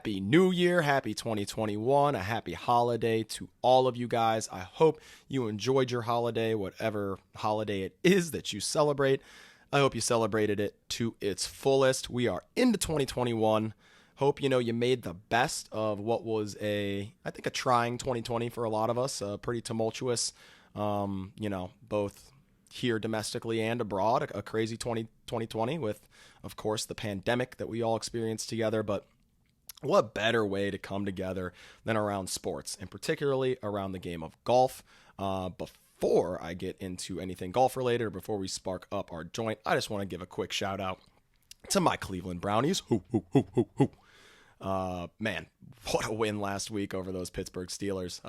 happy New Year, happy 2021, a happy holiday to all of you guys. I hope you enjoyed your holiday, whatever holiday it is that you celebrate. I hope you celebrated it to its fullest. We are into 2021. Hope you made the best of what was I think a trying 2020 for a lot of us, pretty tumultuous, both here domestically and abroad, a crazy 2020 with, of course, the pandemic that we all experienced together. But what better way to come together than around sports, and particularly around the game of golf. Before I get into anything golf related, or before we spark up our joint, I just want to give a quick shout out to my Cleveland Brownies. Man, what a win last week over those Pittsburgh Steelers.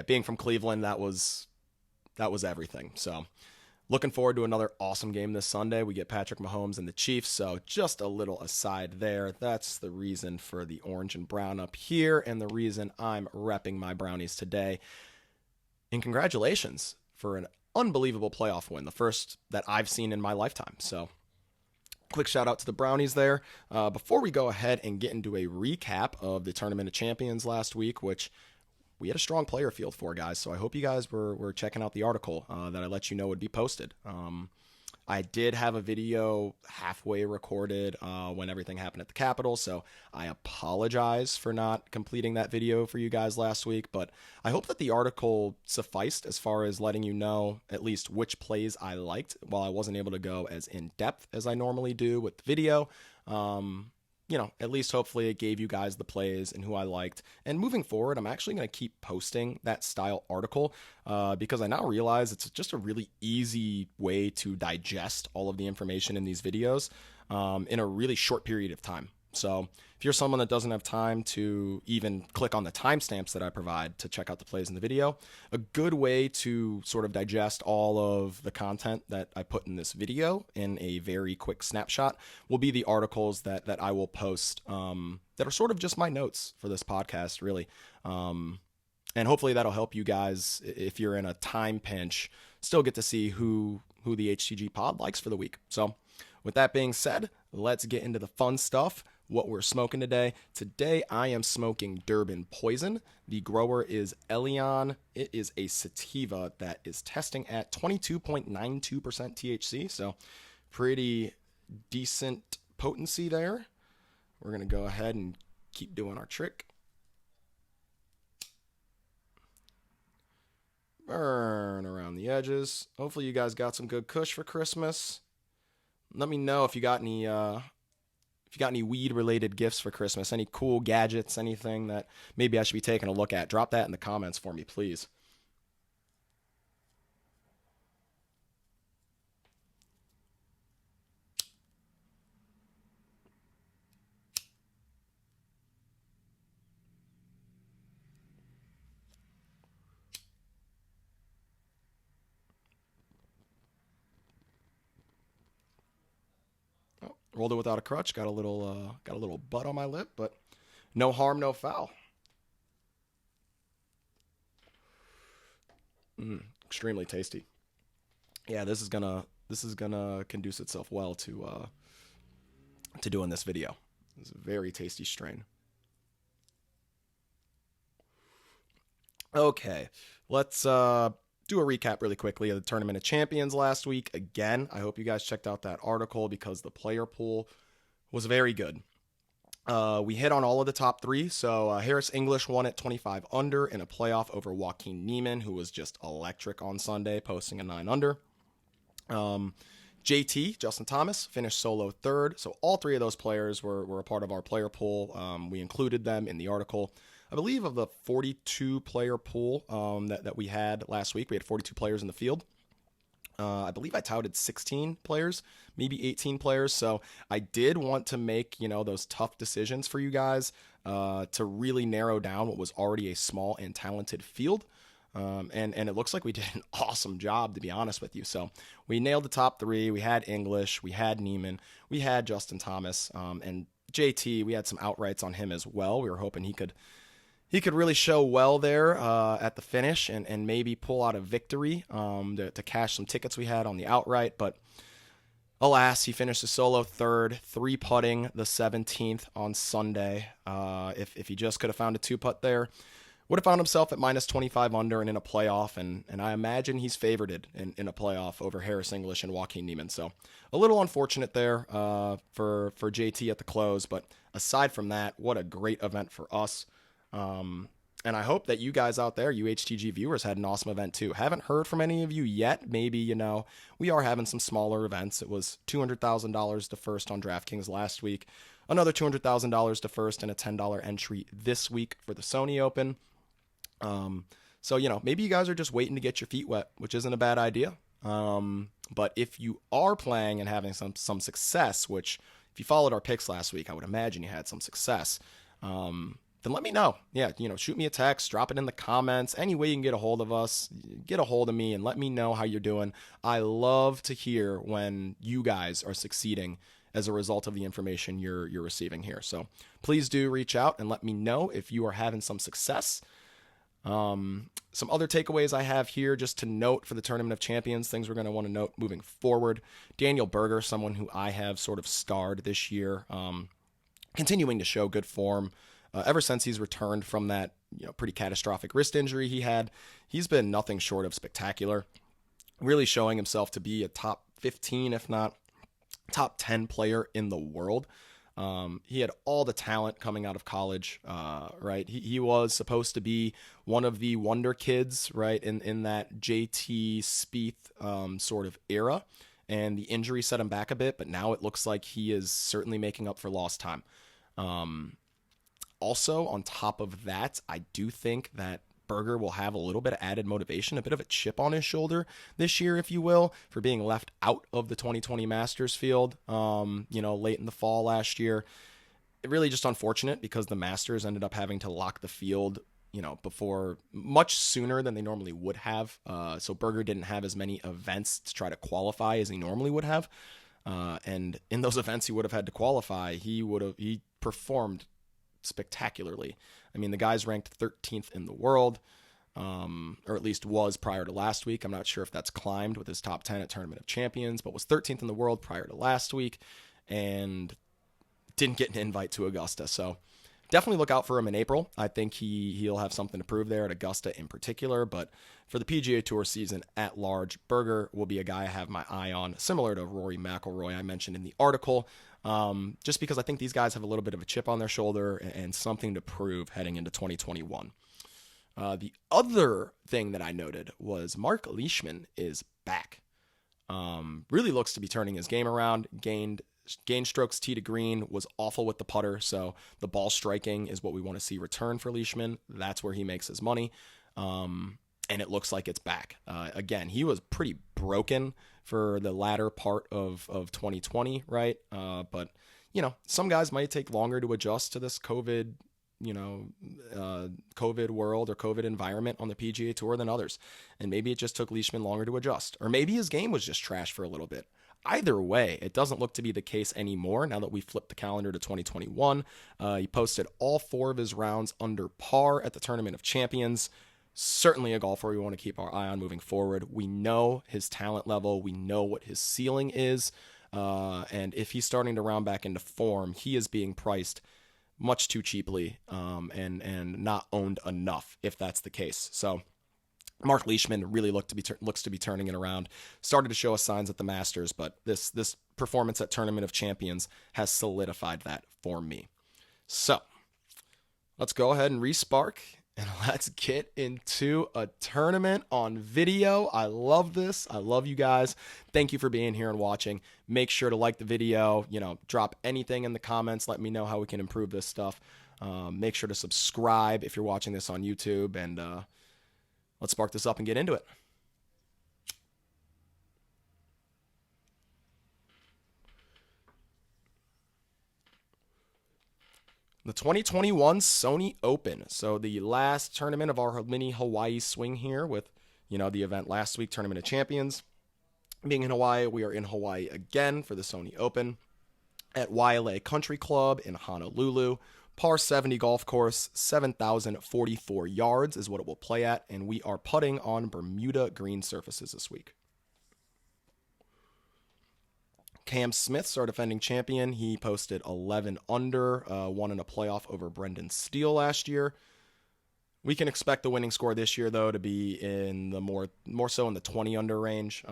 Being from Cleveland, that was everything. So looking forward to another awesome game this Sunday. We get Patrick Mahomes and the Chiefs. So just a little aside there. That's the reason for the orange and brown up here, and the reason I'm repping my Brownies today. And congratulations for an unbelievable playoff win, the first that I've seen in my lifetime. So quick shout out to the Brownies there. Before we go ahead and get into a recap of the Tournament of Champions last week, which we had a strong player field for, guys. So I hope you guys were checking out the article that I let you know would be posted. I did have a video halfway recorded when everything happened at the Capitol, so I apologize for not completing that video for you guys last week, but I hope that the article sufficed as far as letting you know at least which plays I liked, while I wasn't able to go as in-depth as I normally do with the video. At least hopefully it gave you guys the plays and who I liked. And moving forward, I'm actually going to keep posting that style article because I now realize it's just a really easy way to digest all of the information in these videos in a really short period of time. So if you're someone that doesn't have time to even click on the timestamps that I provide to check out the plays in the video, a good way to sort of digest all of the content that I put in this video in a very quick snapshot will be the articles that I will post that are sort of just my notes for this podcast, really. And hopefully that'll help you guys, if you're in a time pinch, still get to see who the HTG pod likes for the week. So with that being said, let's get into the fun stuff. What we're smoking today. Today I am smoking Durban Poison. The grower is Elyon. It is a sativa that is testing at 22.92% THC, so pretty decent potency there. We're going to go ahead and keep doing our trick. Burn around the edges. Hopefully you guys got some good kush for Christmas. Let me know if you got any weed-related gifts for Christmas, any cool gadgets, anything that maybe I should be taking a look at. Drop that in the comments for me, please. Rolled it without a crutch. Got a little butt on my lip, but no harm, no foul. Extremely tasty. Yeah, this is gonna conduce itself well to doing this video. It's a very tasty strain. Okay, let's do a recap really quickly of the Tournament of Champions last week. Again, I hope you guys checked out that article because the player pool was very good. We hit on all of the top three. So Harris English won at 25 under in a playoff over Joaquin Niemann, who was just electric on Sunday, posting a 9 under. JT, Justin Thomas, finished solo third. So all three of those players were a part of our player pool. We included them in the article. I believe of the 42 player pool that we had last week, we had 42 players in the field. I believe I touted 16 players, maybe 18 players. So I did want to make, those tough decisions for you guys to really narrow down what was already a small and talented field. And it looks like we did an awesome job, to be honest with you. So we nailed the top three. We had English, we had Niemann, we had Justin Thomas, and JT. We had some outrights on him as well. We were hoping he could really show well there at the finish and maybe pull out a victory to cash some tickets we had on the outright. But Alas, he finished a solo third, 3-putting the 17th on Sunday. If he just could have found a 2-putt there, would have found himself at minus 25 under and in a playoff, and I imagine he's favored in a playoff over Harris English and Joaquin Niemann. So a little unfortunate there for JT at the close, but aside from that, what a great event for us. And I hope that you guys out there, you HTG viewers, had an awesome event too. Haven't heard from any of you yet. Maybe, we are having some smaller events. It was $200,000 to first on DraftKings last week. Another $200,000 to first and a $10 entry this week for the Sony Open. So, maybe you guys are just waiting to get your feet wet, which isn't a bad idea. But if you are playing and having some success, which if you followed our picks last week, I would imagine you had some success, then let me know. Yeah, shoot me a text, drop it in the comments. Any way you can get a hold of us, get a hold of me and let me know how you're doing. I love to hear when you guys are succeeding as a result of the information you're receiving here. So please do reach out and let me know if you are having some success. Some other takeaways I have here just to note for the Tournament of Champions, things we're going to want to note moving forward. Daniel Berger, someone who I have sort of starred this year, continuing to show good form. Ever since he's returned from that pretty catastrophic wrist injury he had, he's been nothing short of spectacular, really showing himself to be a top 15, if not top 10 player in the world. He had all the talent coming out of college, right? He was supposed to be one of the wonder kids, right, in that JT Spieth sort of era, and the injury set him back a bit, but now it looks like he is certainly making up for lost time. Also, on top of that, I do think that Berger will have a little bit of added motivation, a bit of a chip on his shoulder this year, if you will, for being left out of the 2020 Masters field, late in the fall last year. It really just unfortunate because the Masters ended up having to lock the field, before much sooner than they normally would have. So Berger didn't have as many events to try to qualify as he normally would have. And in those events he would have had to qualify, he performed spectacularly. I mean, the guy's ranked 13th in the world, or at least was prior to last week. I'm not sure if that's climbed with his top 10 at Tournament of Champions, but was 13th in the world prior to last week and didn't get an invite to Augusta. So definitely look out for him in April. I think he'll have something to prove there at Augusta in particular, but for the PGA Tour season at large, Berger will be a guy I have my eye on, similar to Rory McIlroy I mentioned in the article. Just because I think these guys have a little bit of a chip on their shoulder and something to prove heading into 2021. The other thing that I noted was Mark Leishman is back. Really looks to be turning his game around. Gained strokes tee to green, was awful with the putter, so the ball striking is what we want to see return for Leishman. That's where he makes his money. And it looks like it's back. Again, he was pretty broken for the latter part of 2020, right? But, some guys might take longer to adjust to this COVID world or COVID environment on the PGA Tour than others. And maybe it just took Leishman longer to adjust. Or maybe his game was just trash for a little bit. Either way, it doesn't look to be the case anymore now that we flipped the calendar to 2021. He posted all 4 of his rounds under par at the Tournament of Champions. Certainly a golfer we want to keep our eye on moving forward. We know his talent level. We know what his ceiling is. And if he's starting to round back into form, he is being priced much too cheaply and not owned enough if that's the case. So Mark Leishman really looks to be turning it around. Started to show us signs at the Masters, but this performance at Tournament of Champions has solidified that for me. So let's go ahead and respark. And let's get into a tournament on video. I love this. I love you guys. Thank you for being here and watching. Make sure to like the video. Drop anything in the comments. Let me know how we can improve this stuff. Make sure to subscribe if you're watching this on YouTube. And let's spark this up and get into it. The 2021 Sony Open. So the last tournament of our mini Hawaii swing here with, the event last week, Tournament of Champions. Being in Hawaii, we are in Hawaii again for the Sony Open at Waialae Country Club in Honolulu. Par 70 golf course, 7,044 yards is what it will play at, and we are putting on Bermuda green surfaces this week. Cam Smith's our defending champion. He posted 11 under, won in a playoff over Brendan Steele last year. We can expect the winning score this year, though, to be in the more so in the 20 under range.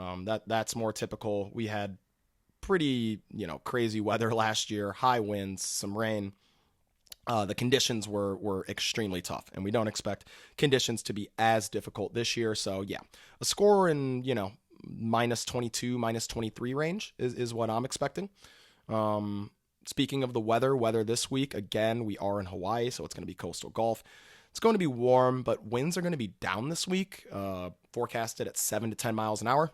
That's more typical. We had pretty, crazy weather last year, high winds, some rain. The conditions were extremely tough, and we don't expect conditions to be as difficult this year. So yeah, a score in, minus 22, minus 23 range is what I'm expecting. Speaking of the weather this week, again, we are in Hawaii, so it's going to be coastal golf. It's going to be warm, but winds are going to be down this week, forecasted at 7 to 10 miles an hour.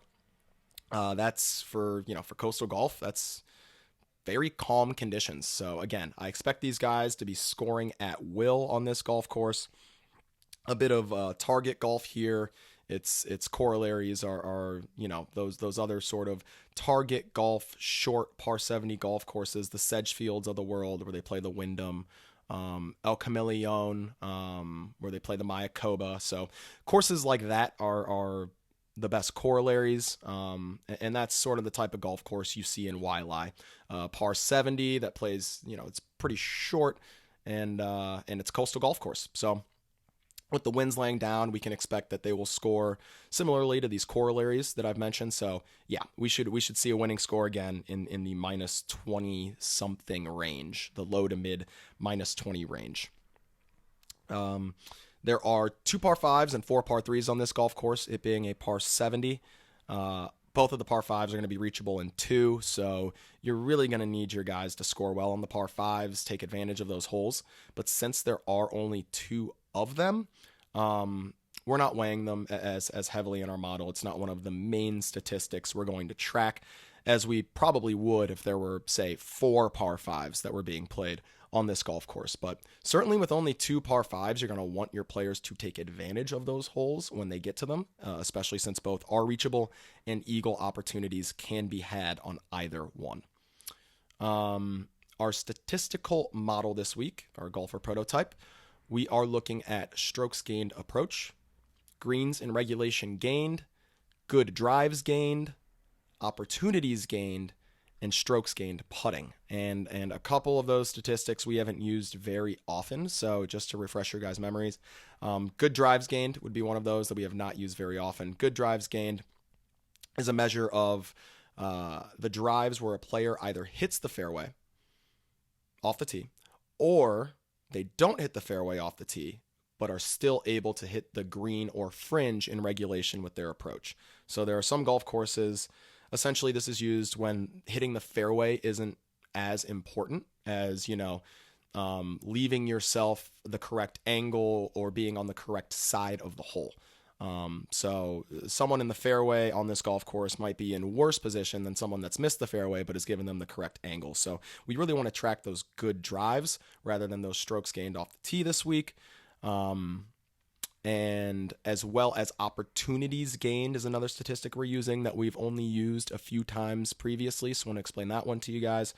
That's for coastal golf. That's very calm conditions. So again, I expect these guys to be scoring at will on this golf course. A bit of target golf here. Its corollaries are those other sort of target golf, short par 70 golf courses, the Sedgefields of the world, where they play the Wyndham, El Camaleon, where they play the Mayakoba. So courses like that are the best corollaries, and that's sort of the type of golf course you see in Waialae. Par 70 that plays, it's pretty short, and it's a coastal golf course. So with the winds laying down, we can expect that they will score similarly to these corollaries that I've mentioned. So yeah, we should see a winning score again in the minus 20 something range, the low to mid minus 20 range. There are 2 par 5s and 4 par 3s on this golf course, it being a par 70. Both of the par 5s are going to be reachable in 2, so you're really going to need your guys to score well on the par 5s, take advantage of those holes. But since there are only 2 of them, we're not weighing them as heavily in our model. It's not one of the main statistics we're going to track, as we probably would if there were, say, 4 par 5s that were being played on this golf course. But certainly with only 2 par 5s, you're going to want your players to take advantage of those holes when they get to them, especially since both are reachable and eagle opportunities can be had on either one. Our statistical model this week, our golfer prototype, we are looking at strokes gained approach, greens in regulation gained, good drives gained, opportunities gained, and strokes gained putting. And a couple of those statistics we haven't used very often, so just to refresh your guys' memories, good drives gained would be one of those that we have not used very often. Good drives gained is a measure of the drives where a player either hits the fairway off the tee, or they don't hit the fairway off the tee, but are still able to hit the green or fringe in regulation with their approach. So there are some golf courses, essentially this is used when hitting the fairway isn't as important as, leaving yourself the correct angle or being on the correct side of the hole. So someone in the fairway on this golf course might be in worse position than someone that's missed the fairway but has given them the correct angle. So we really want to track those good drives rather than those strokes gained off the tee this week. And as well as opportunities gained is another statistic we're using that we've only used a few times previously. So I want to explain that one to you guys.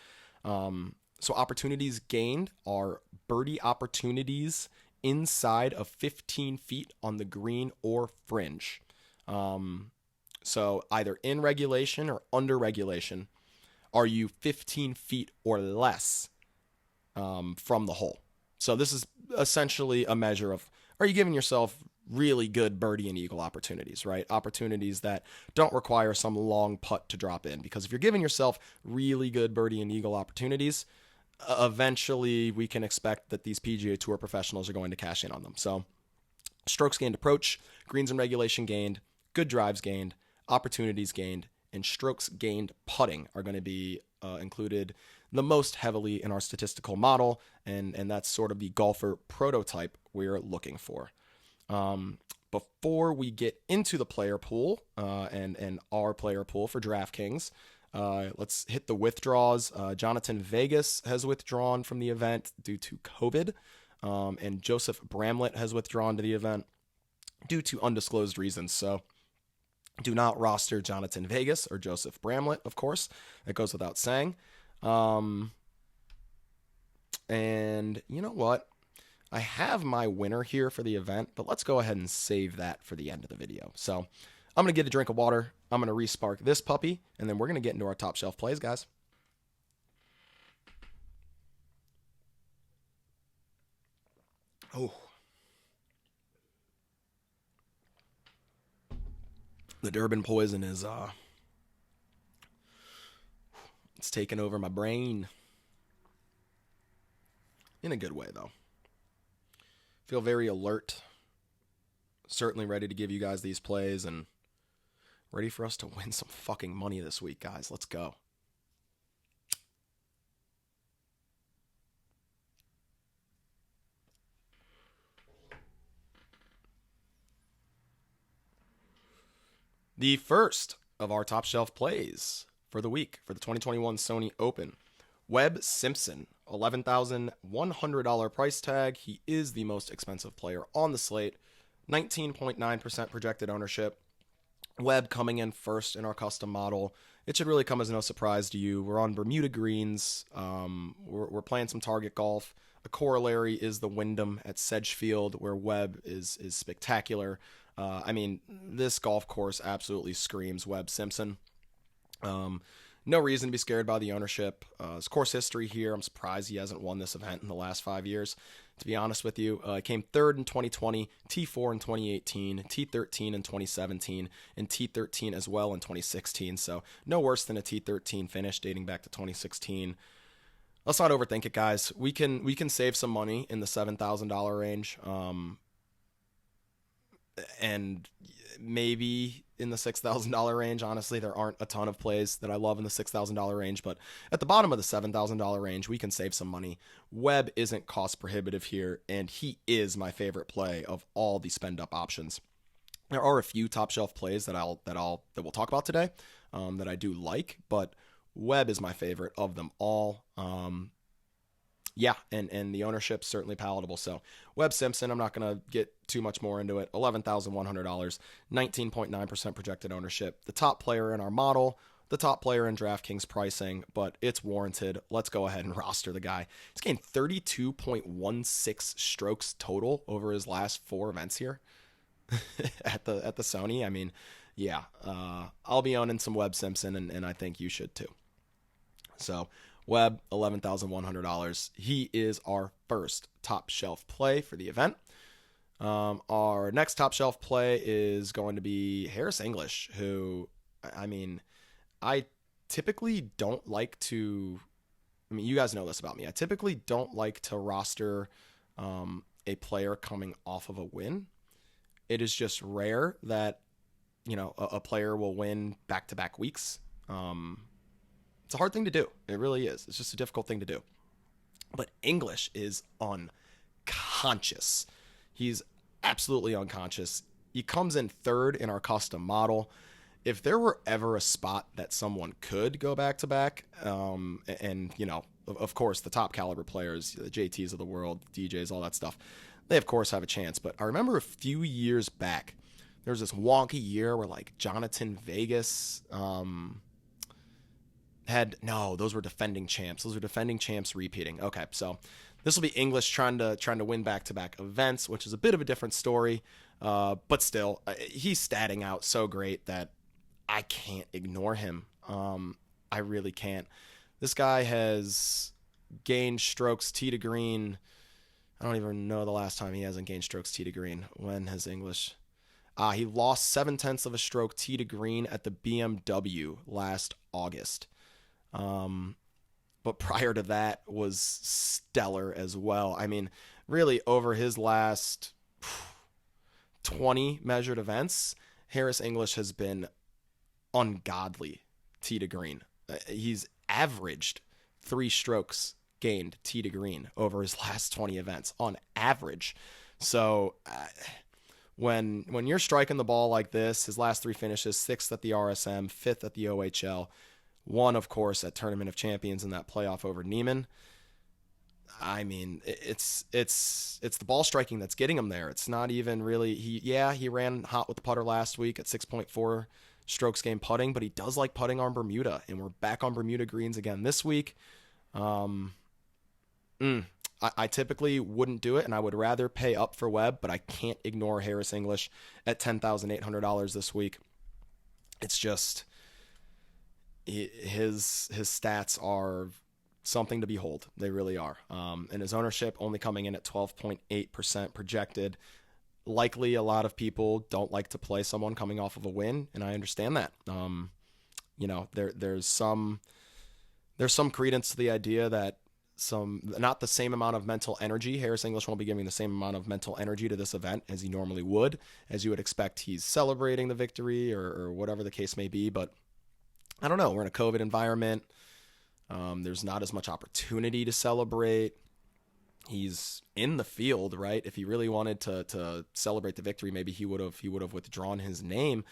So opportunities gained are birdie opportunities inside of 15 feet on the green or fringe. So either in regulation or under regulation, are you 15 feet or less from the hole? So this is essentially a measure of, are you giving yourself really good birdie and eagle opportunities, right? Opportunities that don't require some long putt to drop in. Because if you're giving yourself really good birdie and eagle opportunities, eventually we can expect that these PGA Tour professionals are going to cash in on them. So strokes gained approach, greens and regulation gained, good drives gained, opportunities gained, and strokes gained putting are going to be included the most heavily in our statistical model, and that's sort of the golfer prototype we're looking for. Before we get into the player pool and our player pool for DraftKings, let's hit the withdrawals. Jonathan Vegas has withdrawn from the event due to COVID, and Joseph Bramlett has withdrawn to the event due to undisclosed reasons. So do not roster Jonathan Vegas or Joseph Bramlett, of course. That goes without saying. And you know what? I have my winner here for the event, but let's go ahead and save that for the end of the video. So I'm going to get a drink of water. I'm going to respark this puppy, and then we're going to get into our top shelf plays, guys. Oh. The Durban Poison is, it's taking over my brain. In a good way, though. Feel very alert. Certainly ready to give you guys these plays and ready for us to win some fucking money this week, guys. Let's go. The first of our top shelf plays for the week for the 2021 Sony Open. Webb Simpson, $11,100 price tag. He is the most expensive player on the slate. 19.9% projected ownership. Webb coming in first in our custom model. It should really come as no surprise to you. We're on Bermuda greens. We're playing some target golf. A corollary is the Wyndham at Sedgefield, where Webb is spectacular. This golf course absolutely screams Webb Simpson. No reason to be scared by the ownership. His course history here, I'm surprised he hasn't won this event in the last 5 years, to be honest with you. He came third in 2020, T4 in 2018, T13 in 2017, and T13 as well in 2016. So no worse than a T13 finish dating back to 2016. Let's not overthink it, guys. We can save some money in the $7,000 range. And maybe in the $6,000 range. Honestly, there aren't a ton of plays that I love in the $6,000 range, but at the bottom of the $7,000 range, we can save some money. Webb isn't cost prohibitive here, and he is my favorite play of all the spend up options. There are a few top shelf plays that we'll talk about today that I do like, but Webb is my favorite of them all. And the ownership's certainly palatable. So Webb Simpson, I'm not going to get too much more into it. $11,100, 19.9% projected ownership. The top player in our model, the top player in Draftkings pricing, but it's warranted. Let's go ahead and roster the guy. He's gained 32.16 strokes total over his last 4 events here at the Sony. I'll be owning some Webb Simpson, and I think you should too. So Webb, $11,100. He is our first top shelf play for the event. Our next top shelf play is going to be Harris English, who, I typically don't like to, you guys know this about me. I typically don't like to roster a player coming off of a win. It is just rare that, a player will win back-to-back weeks. It's a hard thing to do. It really is. It's just a difficult thing to do. But English is unconscious. He's absolutely unconscious. He comes in third in our custom model. If there were ever a spot that someone could go back-to-back, of course, the top caliber players, the JTs of the world, DJs, all that stuff, they, of course, have a chance. But I remember a few years back, there was this wonky year where, Jonathan Vegas those were defending champs. Those were defending champs repeating. Okay, so this will be English trying to win back-to-back events, which is a bit of a different story. But still, he's statting out so great that I can't ignore him. I really can't. This guy has gained strokes tee to green. I don't even know the last time he hasn't gained strokes tee to green. When has English? He lost 0.7 of a stroke tee to green at the BMW last August. But prior to that was stellar as well. Really over his last 20 measured events, Harris English has been ungodly tee to green. He's averaged 3 strokes gained tee to green over his last 20 events on average. So when you're striking the ball like this, his last 3 finishes, 6th at the RSM, 5th at the OHL, 1, of course, at Tournament of Champions in that playoff over Neiman. It's the ball striking that's getting him there. It's not even really, he ran hot with the putter last week at 6.4 strokes game putting, but he does like putting on Bermuda, and we're back on Bermuda greens again this week. I typically wouldn't do it, and I would rather pay up for Webb, but I can't ignore Harris English at $10,800 this week. it's just his stats are something to behold. They really are. And his ownership only coming in at 12.8% projected. Likely a lot of people don't like to play someone coming off of a win, and I understand that. There's some credence to the idea that not the same amount of mental energy. Harris English won't be giving the same amount of mental energy to this event as he normally would, as you would expect. He's celebrating the victory or whatever the case may be, but I don't know. We're in a COVID environment. There's not as much opportunity to celebrate. He's in the field, right? If he really wanted to celebrate the victory, maybe he would have withdrawn his name.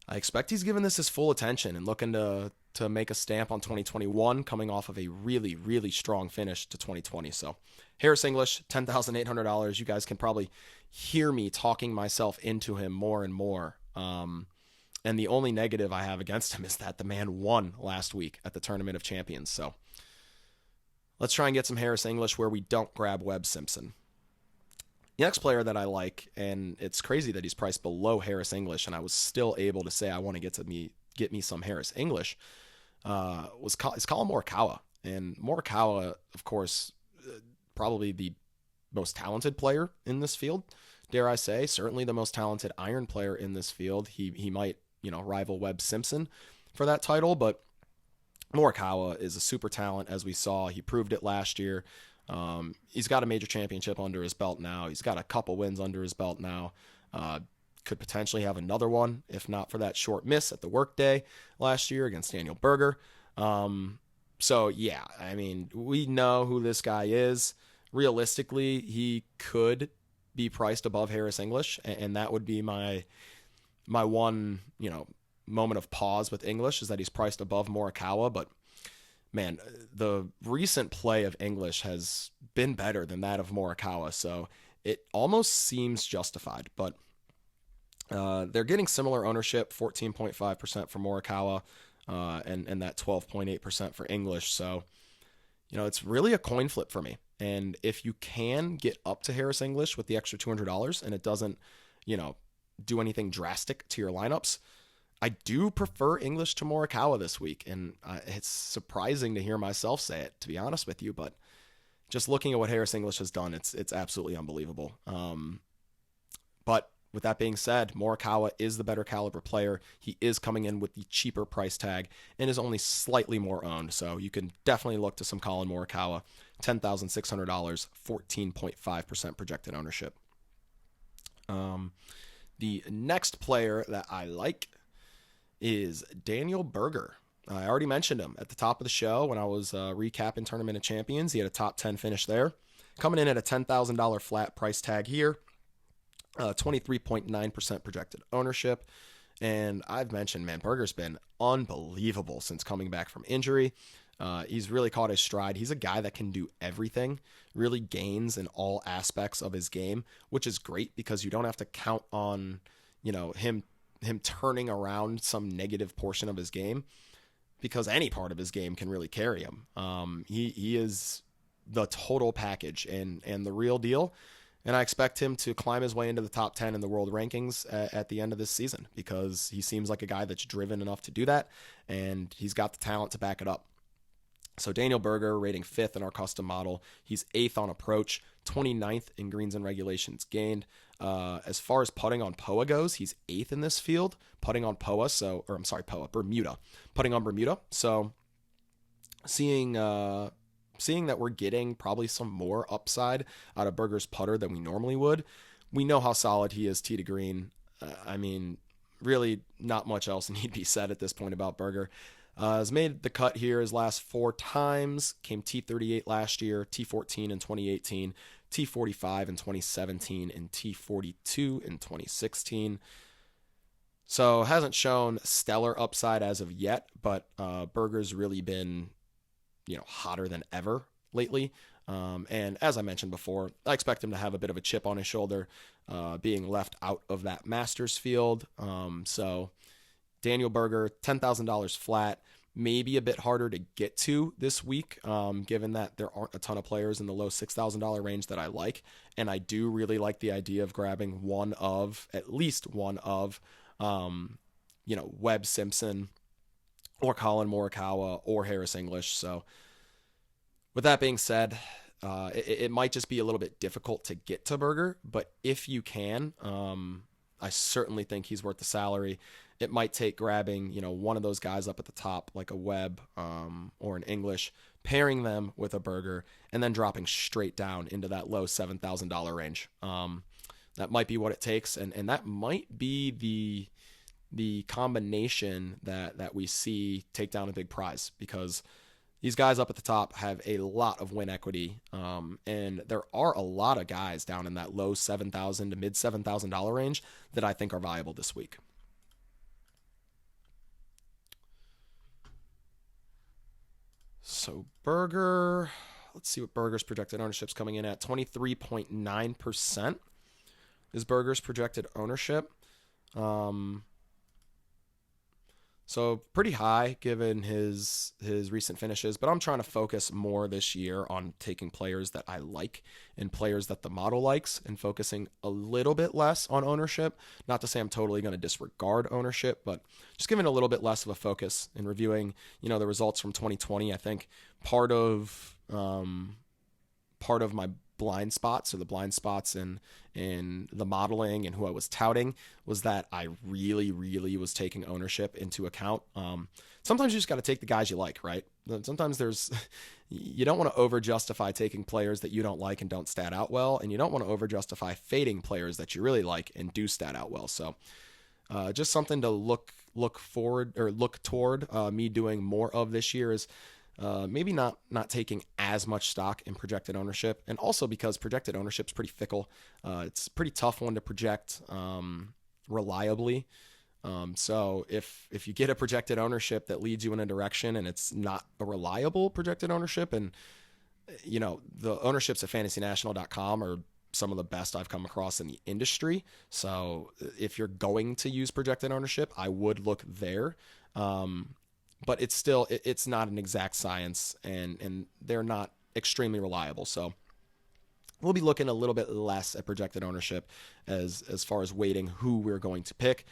I expect he's given this his full attention and looking to make a stamp on 2021, coming off of a really, really strong finish to 2020. So Harris English, $10,800. You guys can probably hear me talking myself into him more and more. And the only negative I have against him is that the man won last week at the Tournament of Champions. So let's try and get some Harris English where we don't grab Webb Simpson. The next player that I like, and it's crazy that he's priced below Harris English, and I was still able to say I want to get me some Harris English, is Collin Morikawa. And Morikawa, of course, probably the most talented player in this field, dare I say. Certainly the most talented iron player in this field. He might, rival Webb Simpson for that title, but Morikawa is a super talent, as we saw. He proved it last year. He's got a major championship under his belt now. He's got a couple wins under his belt now. Could potentially have another one, if not for that short miss at the workday last year against Daniel Berger. So yeah, I mean, we know who this guy is. Realistically, he could be priced above Harris English, and that would be my one, moment of pause with English, is that he's priced above Morikawa. But man, the recent play of English has been better than that of Morikawa, so it almost seems justified. But they're getting similar ownership, 14.5% for Morikawa, and that 12.8% for English. So, it's really a coin flip for me. And if you can get up to Harris English with the extra $200 and it doesn't, do anything drastic to your lineups, I do prefer English to Morikawa this week. And it's surprising to hear myself say it, to be honest with you, but just looking at what Harris English has done, it's absolutely unbelievable. But with that being said, Morikawa is the better caliber player. He is coming in with the cheaper price tag and is only slightly more owned. So you can definitely look to some Collin Morikawa, $10,600, 14.5% projected ownership. The next player that I like is Daniel Berger. I already mentioned him at the top of the show when I was recapping Tournament of Champions. He had a top 10 finish there. Coming in at a $10,000 flat price tag here. 23.9% projected ownership. And I've mentioned, man, Berger's been unbelievable since coming back from injury. He's really caught his stride. He's a guy that can do everything, really gains in all aspects of his game, which is great because you don't have to count on, him turning around some negative portion of his game, because any part of his game can really carry him. He is the total package and the real deal. And I expect him to climb his way into the top 10 in the world rankings at the end of this season, because he seems like a guy that's driven enough to do that, and he's got the talent to back it up. So Daniel Berger, rating 5th in our custom model. He's 8th on approach, 29th in greens and regulations gained. As far as putting on POA goes, he's 8th in this field, putting on Bermuda. Putting on Bermuda. So seeing that we're getting probably some more upside out of Berger's putter than we normally would. We know how solid he is tee to green. Really not much else need be said at this point about Berger. Has made the cut here his last 4 times. Came T38 last year, T14 in 2018, T45 in 2017, and T42 in 2016. So hasn't shown stellar upside as of yet, but Berger's really been, hotter than ever lately. And as I mentioned before, I expect him to have a bit of a chip on his shoulder, being left out of that Masters field. So Daniel Berger, $10,000 flat, maybe a bit harder to get to this week, given that there aren't a ton of players in the low $6,000 range that I like. And I do really like the idea of grabbing at least one of Webb Simpson or Colin Morikawa or Harris English. So with that being said, it might just be a little bit difficult to get to Berger, but if you can, I certainly think he's worth the salary. It might take grabbing, one of those guys up at the top, like a Webb or an English, pairing them with a Berger, and then dropping straight down into that low $7,000 range. That might be what it takes, and that might be the combination that we see take down a big prize, because these guys up at the top have a lot of win equity, and there are a lot of guys down in that low $7,000 to mid $7,000 range that I think are viable this week. So Berger, let's see what Berger's projected ownership's coming in at. 23.9% is Berger's projected ownership. So pretty high given his recent finishes, but I'm trying to focus more this year on taking players that I like and players that the model likes, and focusing a little bit less on ownership. Not to say I'm totally going to disregard ownership, but just giving a little bit less of a focus and reviewing, the results from 2020. I think part of my blind spots, or the blind spots in the modeling and who I was touting, was that I really, really was taking ownership into account. Sometimes you just got to take the guys you like, right? Sometimes you don't want to over justify taking players that you don't like and don't stat out well, and you don't want to over justify fading players that you really like and do stat out well. So just something to look forward, or look toward me doing more of this year, is maybe not taking as much stock in projected ownership, and also because projected ownership is pretty fickle. It's a pretty tough one to project reliably. So if you get a projected ownership that leads you in a direction and it's not a reliable projected ownership, and the ownerships at fantasynational.com are some of the best I've come across in the industry. So if you're going to use projected ownership, I would look there. But it's not an exact science, and they're not extremely reliable. So we'll be looking a little bit less at projected ownership as far as weighting who we're going to pick.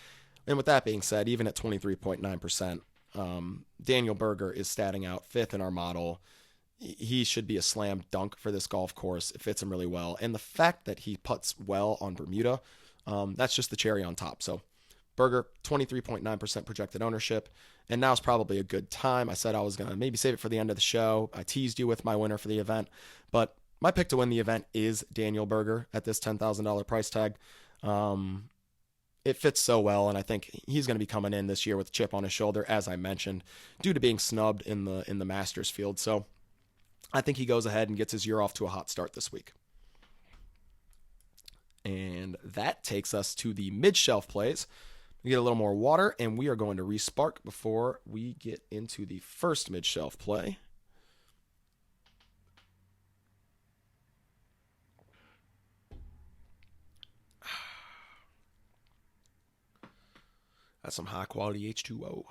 And with that being said, even at 23.9%, Daniel Berger is statting out fifth in our model. He should be a slam dunk for this golf course. It fits him really well. And the fact that he putts well on Bermuda, that's just the cherry on top. So Berger, 23.9% projected ownership. And now's probably a good time. I said I was going to maybe save it for the end of the show. I teased you with my winner for the event. But my pick to win the event is Daniel Berger at this $10,000 price tag. It fits so well, and I think he's going to be coming in this year with a chip on his shoulder, as I mentioned, due to being snubbed in the Masters field. So I think he goes ahead and gets his year off to a hot start this week. And that takes us to the mid-shelf plays. We get a little more water, and we are going to respark before we get into the first mid-shelf play. That's some high-quality H2O.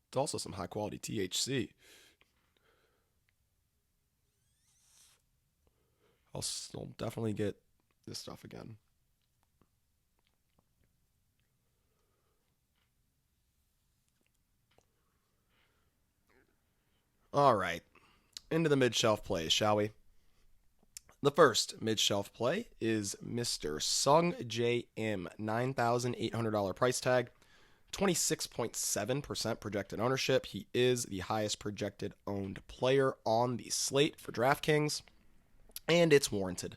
It's also some high-quality THC. I'll definitely get this stuff again. All right, into the mid-shelf plays, shall we? The first mid-shelf play is Mr. Sung J M, $9,800 price tag, 26.7% projected ownership. He is the highest projected owned player on the slate for DraftKings, and it's warranted.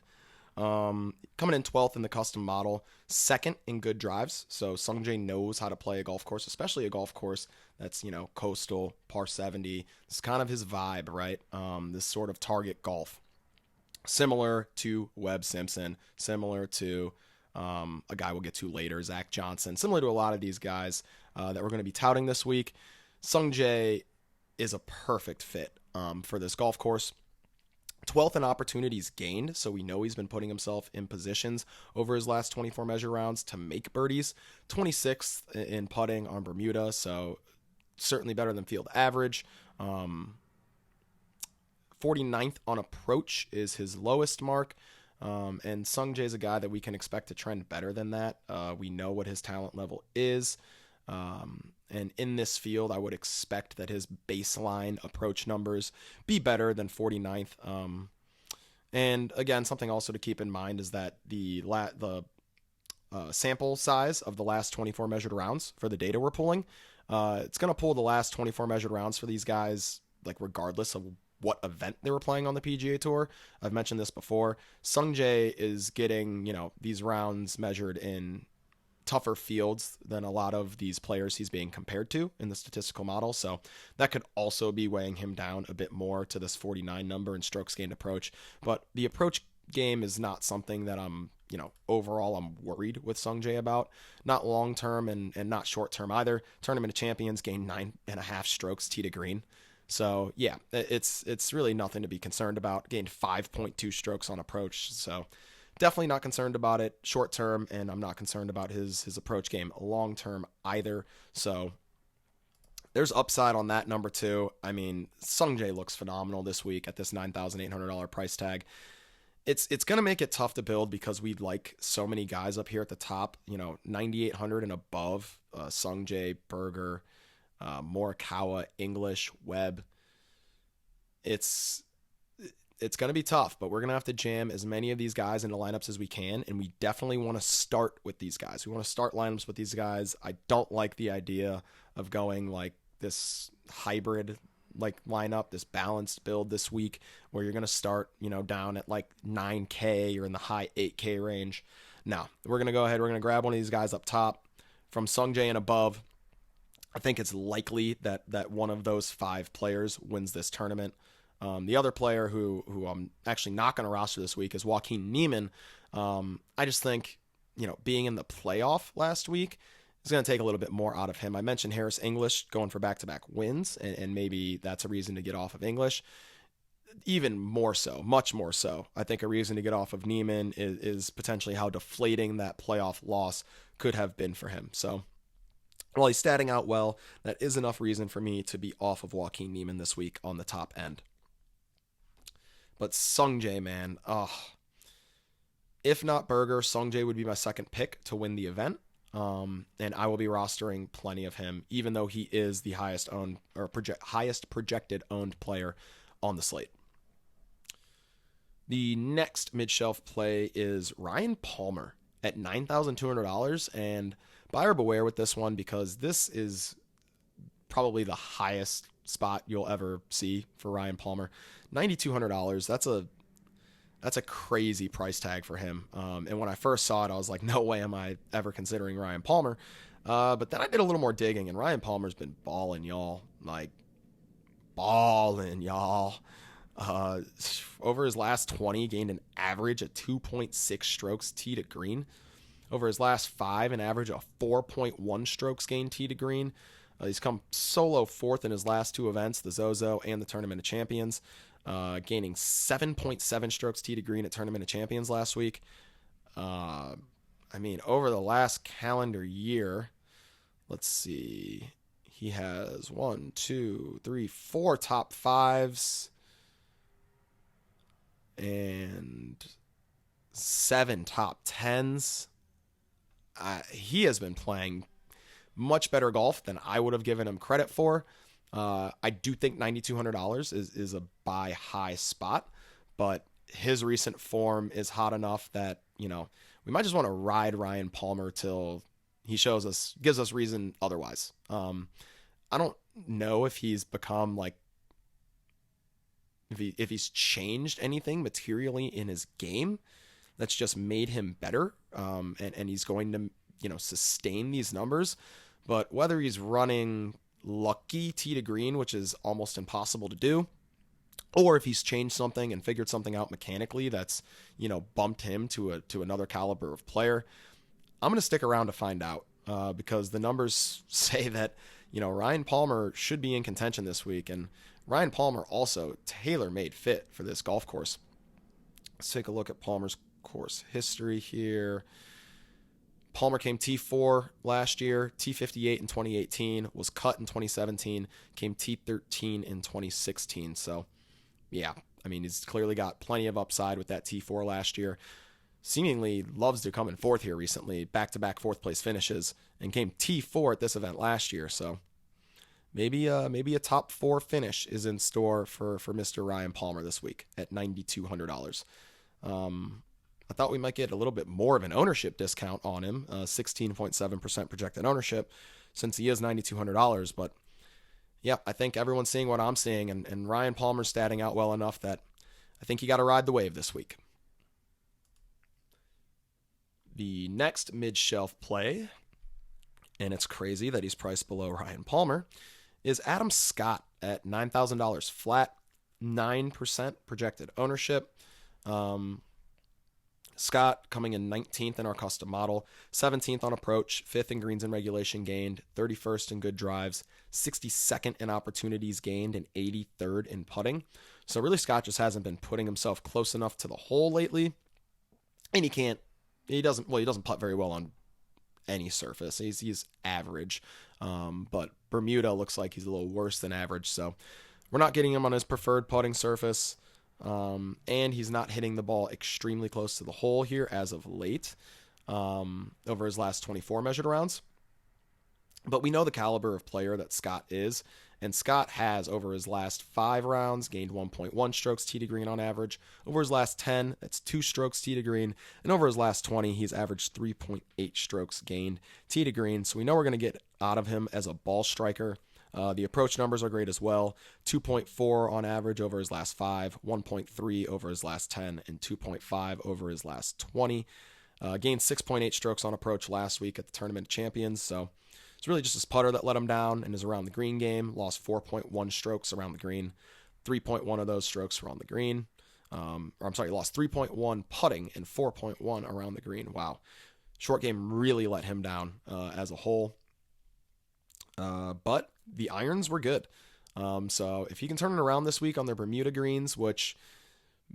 Coming in 12th in the custom model, second in good drives. So Sung Jae knows how to play a golf course, especially a golf course that's, coastal, par 70. It's kind of his vibe, right? This sort of target golf. Similar to Webb Simpson, similar to a guy we'll get to later, Zach Johnson, similar to a lot of these guys that we're going to be touting this week. Sung Jae is a perfect fit for this golf course. 12th in opportunities gained, so we know he's been putting himself in positions over his last 24 measure rounds to make birdies. 26th in putting on Bermuda, so certainly better than field average. 49th on approach is his lowest mark. And Sungjae is a guy that we can expect to trend better than that. We know what his talent level is. And in this field, I would expect that his baseline approach numbers be better than 49th. And again, something also to keep in mind is that the sample size of the last 24 measured rounds for the data we're pulling, it's going to pull the last 24 measured rounds for these guys, like regardless of what event they were playing on the PGA Tour. I've mentioned this before. Sungjae is getting, these rounds measured in tougher fields than a lot of these players he's being compared to in the statistical model. So that could also be weighing him down a bit more to this 49 number in strokes gained approach. But the approach game is not something that I'm, overall I'm worried with Sungjae about. Not long term and not short term either. Tournament of Champions gained 9.5 strokes tee to green. So yeah, it's really nothing to be concerned about. Gained 5.2 strokes on approach. So definitely not concerned about it short term, and I'm not concerned about his approach game long term either. So there's upside on that number too. I mean, Sungjae looks phenomenal this week at this $9,800 price tag. It's going to make it tough to build because we like so many guys up here at the top, 9,800 and above, Sungjae, Berger, Morikawa, English, Webb. It's going to be tough, but we're going to have to jam as many of these guys into lineups as we can, and we definitely want to start with these guys. We want to start lineups with these guys. I don't like the idea of going like this hybrid lineup, this balanced build this week where you're going to start, down at like 9K or in the high 8K range. No, we're going to go ahead. We're going to grab one of these guys up top from Sungjae and above. I think it's likely that one of those 5 players wins this tournament. The other player who I'm actually not going to roster this week is Joaquin Niemann. I just think, being in the playoff last week is going to take a little bit more out of him. I mentioned Harris English going for back-to-back wins, and maybe that's a reason to get off of English. Even more so, much more so, I think a reason to get off of Niemann is potentially how deflating that playoff loss could have been for him. So while he's statting out well, that is enough reason for me to be off of Joaquin Niemann this week on the top end. But Sungjae, man, if not Berger, Sungjae would be my second pick to win the event. And I will be rostering plenty of him, even though he is the highest projected owned player on the slate. The next mid-shelf play is Ryan Palmer at $9,200, and buyer beware with this one because this is probably the highest spot you'll ever see for Ryan Palmer. $9,200. That's a crazy price tag for him. And when I first saw it, I was like, no way am I ever considering Ryan Palmer. But then I did a little more digging, and Ryan Palmer's been balling, y'all. Over his last 20, gained an average of 2.6 strokes tee to green. Over his last 5, an average of 4.1 strokes gained tee to green. He's come solo 4th in his last 2 events, the Zozo and the Tournament of Champions, gaining 7.7 strokes tee to green at Tournament of Champions last week. Over the last calendar year, let's see, he has 1, 2, 3, 4 top 5s and 7 top 10s. He has been playing much better golf than I would have given him credit for. I do think $9,200 is a buy high spot, but his recent form is hot enough that, we might just want to ride Ryan Palmer till he gives us reason otherwise. I don't know if he's become if he's changed anything materially in his game that's just made him better. And he's going to, sustain these numbers, but whether he's running lucky tee to green, which is almost impossible to do, or if he's changed something and figured something out mechanically that's, bumped him to another caliber of player, I'm going to stick around to find out, because the numbers say that, Ryan Palmer should be in contention this week. And Ryan Palmer also tailor-made fit for this golf course. Let's take a look at Palmer's course history here. Palmer came T4 last year, T58 in 2018, was cut in 2017, came T13 in 2016. So, yeah, I mean, he's clearly got plenty of upside with that T4 last year. Seemingly loves to come in fourth here recently, back-to-back fourth-place finishes, and came T4 at this event last year. So maybe a top 4 finish is in store for Mr. Ryan Palmer this week at $9,200. I thought we might get a little bit more of an ownership discount on him, 16.7% projected ownership, since he is $9,200. But yeah, I think everyone's seeing what I'm seeing, and Ryan Palmer's statting out well enough that I think you got to ride the wave this week. The next mid-shelf play, and it's crazy that he's priced below Ryan Palmer, is Adam Scott at $9,000 flat, 9% projected ownership. Scott coming in 19th in our custom model, 17th on approach, 5th in greens and regulation gained, 31st in good drives, 62nd in opportunities gained, and 83rd in putting. So really Scott just hasn't been putting himself close enough to the hole lately. And he doesn't putt very well on any surface. He's average. But Bermuda looks like he's a little worse than average. So we're not getting him on his preferred putting surface. And he's not hitting the ball extremely close to the hole here as of late, over his last 24 measured rounds. But we know the caliber of player that Scott is, and Scott has, over his last 5 rounds, gained 1.1 strokes tee to green on average. Over his last 10, that's 2 strokes tee to green. And over his last 20, he's averaged 3.8 strokes gained tee to green. So we know we're going to get out of him as a ball striker. The approach numbers are great as well. 2.4 on average over his last 5, 1.3 over his last 10, and 2.5 over his last 20. Gained 6.8 strokes on approach last week at the Tournament of Champions. So it's really just his putter that let him down in his around the green game. Lost 4.1 strokes around the green. 3.1 of those strokes were on the green. Lost 3.1 putting and 4.1 around the green. Wow. Short game really let him down as a whole. But the irons were good. So if he can turn it around this week on their Bermuda greens, which,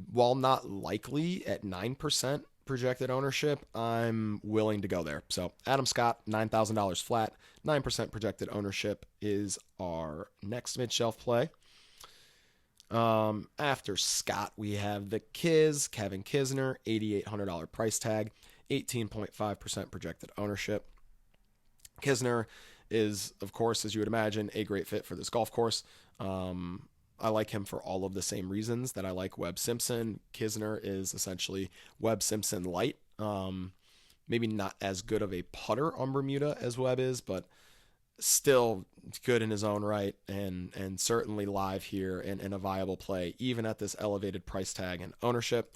while not likely at 9% projected ownership, I'm willing to go there. So Adam Scott, $9,000 flat, 9% projected ownership is our next mid-shelf play. After Scott, we have the Kevin Kisner, $8,800 price tag, 18.5% projected ownership. Kisner is, of course, as you would imagine, a great fit for this golf course. I like him for all of the same reasons that I like Webb Simpson. Kisner is essentially Webb Simpson light. Maybe not as good of a putter on Bermuda as Webb is, but still good in his own right, and certainly live here and a viable play, even at this elevated price tag and ownership.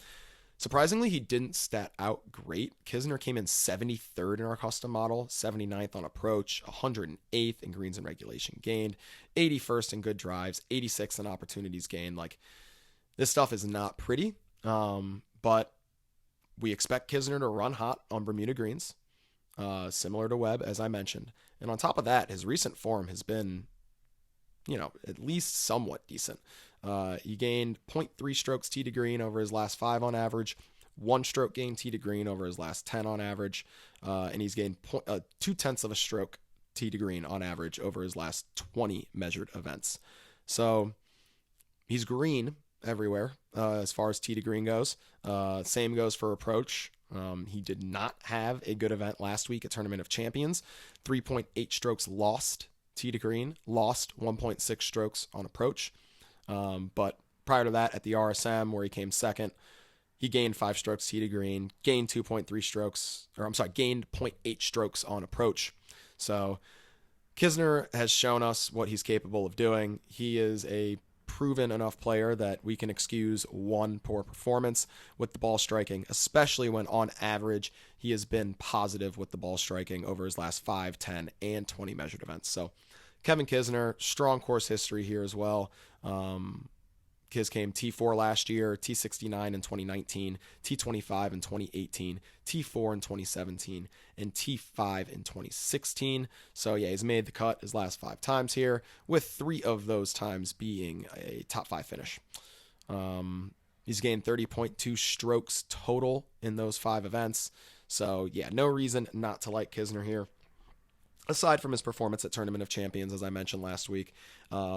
Surprisingly, he didn't stat out great. Kisner came in 73rd in our custom model, 79th on approach, 108th in greens and regulation gained, 81st in good drives, 86th in opportunities gained. Like, this stuff is not pretty, but we expect Kisner to run hot on Bermuda greens, similar to Webb, as I mentioned. And on top of that, his recent form has been, at least somewhat decent. He gained 0.3 strokes tee to green over his last 5 on average, 1 stroke gain tee to green over his last 10 on average, and he's gained 0.2 of a stroke tee to green on average over his last 20 measured events. So he's green everywhere as far as tee to green goes. Same goes for approach. He did not have a good event last week at Tournament of Champions. 3.8 strokes lost tee to green, lost 1.6 strokes on approach. But prior to that, at the RSM, where he came second, he gained 5 strokes tee to green, gained 0.8 strokes on approach. So Kisner has shown us what he's capable of doing. He is a proven enough player that we can excuse one poor performance with the ball striking, especially when on average he has been positive with the ball striking over his last 5, 10, and 20 measured events. So Kevin Kisner, strong course history here as well. His came T4 last year, T69 in 2019, T25 in 2018, T4 in 2017, and T5 in 2016. So yeah, he's made the cut his last 5 times here, with 3 of those times being a top 5 finish. He's gained 30.2 strokes total in those 5 events. So yeah, no reason not to like Kisner here, aside from his performance at Tournament of Champions, as I mentioned last week,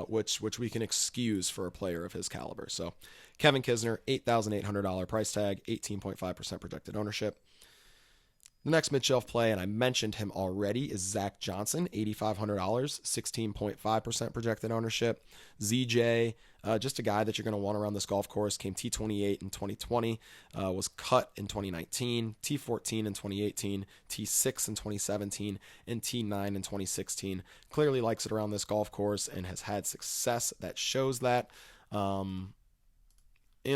which we can excuse for a player of his caliber. So Kevin Kisner, $8,800 price tag, 18.5% projected ownership. The next mid-shelf play, and I mentioned him already, is Zach Johnson, $8,500, 16.5% projected ownership. ZJ, just a guy that you're going to want around this golf course, came T28 in 2020, was cut in 2019, T14 in 2018, T6 in 2017, and T9 in 2016. Clearly likes it around this golf course and has had success that shows that. In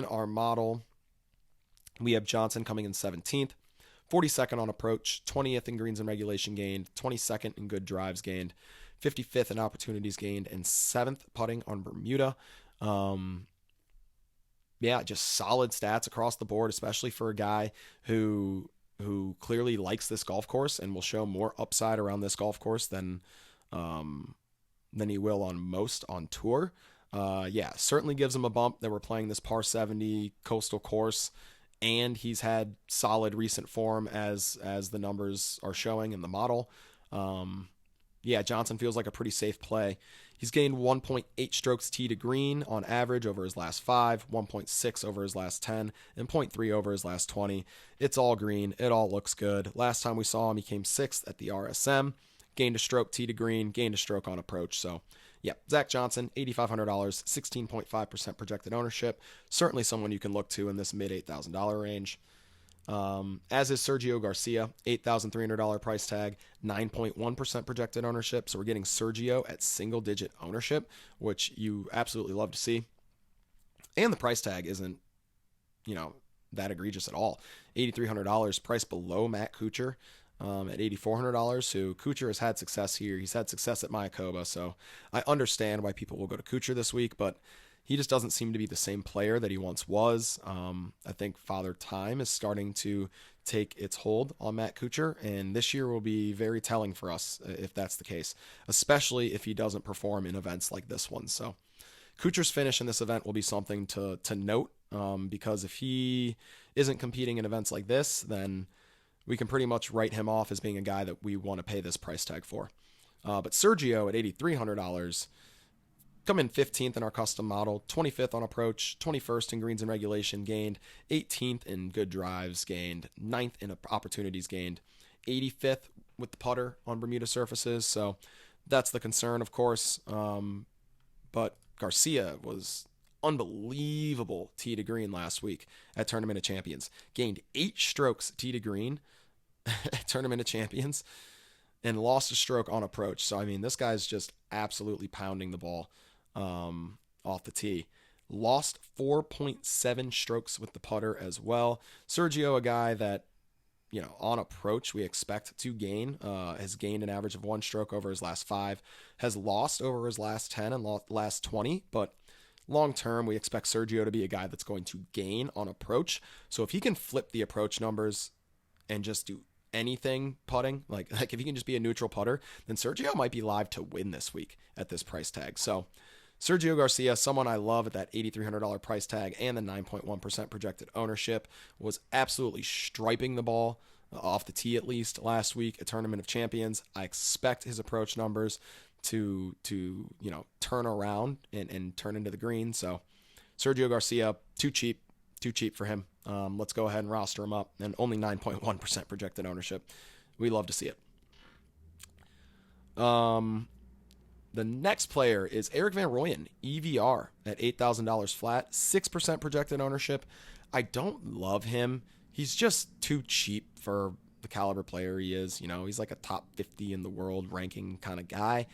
our model, we have Johnson coming in 17th. 42nd on approach, 20th in greens and regulation gained, 22nd in good drives gained, 55th in opportunities gained, and 7th putting on Bermuda. Just solid stats across the board, especially for a guy who clearly likes this golf course and will show more upside around this golf course than he will on most on tour. Certainly gives him a bump that we're playing this par 70 coastal course. And he's had solid recent form as the numbers are showing in the model. Johnson feels like a pretty safe play. He's gained 1.8 strokes tee to green on average over his last 5, 1.6 over his last 10, and 0.3 over his last 20. It's all green. It all looks good. Last time we saw him, he came 6th at the RSM. Gained a stroke tee to green, gained a stroke on approach. So, yeah, Zach Johnson, $8,500, 16.5% projected ownership. Certainly someone you can look to in this mid $8,000 range. As is Sergio Garcia, $8,300 price tag, 9.1% projected ownership. So we're getting Sergio at single-digit ownership, which you absolutely love to see. And the price tag isn't, that egregious at all. $8,300, priced below Matt Kuchar. At $8,400, who Kuchar has had success here. He's had success at Mayakoba, so I understand why people will go to Kuchar this week, but he just doesn't seem to be the same player that he once was. I think Father Time is starting to take its hold on Matt Kuchar, and this year will be very telling for us if that's the case, especially if he doesn't perform in events like this one. So Kuchar's finish in this event will be something to note, because if he isn't competing in events like this, then we can pretty much write him off as being a guy that we want to pay this price tag for. But Sergio at $8,300, come in 15th in our custom model, 25th on approach, 21st in greens and regulation gained, 18th in good drives gained, 9th in opportunities gained, 85th with the putter on Bermuda surfaces. So that's the concern, of course. But Garcia was unbelievable tee to green last week at Tournament of Champions. Gained 8 strokes tee to green at Tournament of Champions and lost a stroke on approach. So, this guy's just absolutely pounding the ball off the tee. Lost 4.7 strokes with the putter as well. Sergio, a guy that, on approach we expect to gain, has gained an average of 1 stroke over his last 5, has lost over his last 10 and last 20, but long term, we expect Sergio to be a guy that's going to gain on approach. So if he can flip the approach numbers and just do anything putting, like if he can just be a neutral putter, then Sergio might be live to win this week at this price tag. So Sergio Garcia, someone I love at that $8,300 price tag and the 9.1% projected ownership, was absolutely striping the ball off the tee at least last week at Tournament of Champions. I expect his approach numbers to turn around and turn into the green. So Sergio Garcia, too cheap for him. Let's go ahead and roster him up, and only 9.1% projected ownership. We love to see it. The next player is Eric Van Rooyen, EVR at $8,000 flat, 6% projected ownership. I don't love him. He's just too cheap for the caliber player he is. He's like a top 50 in the world ranking kind of guy.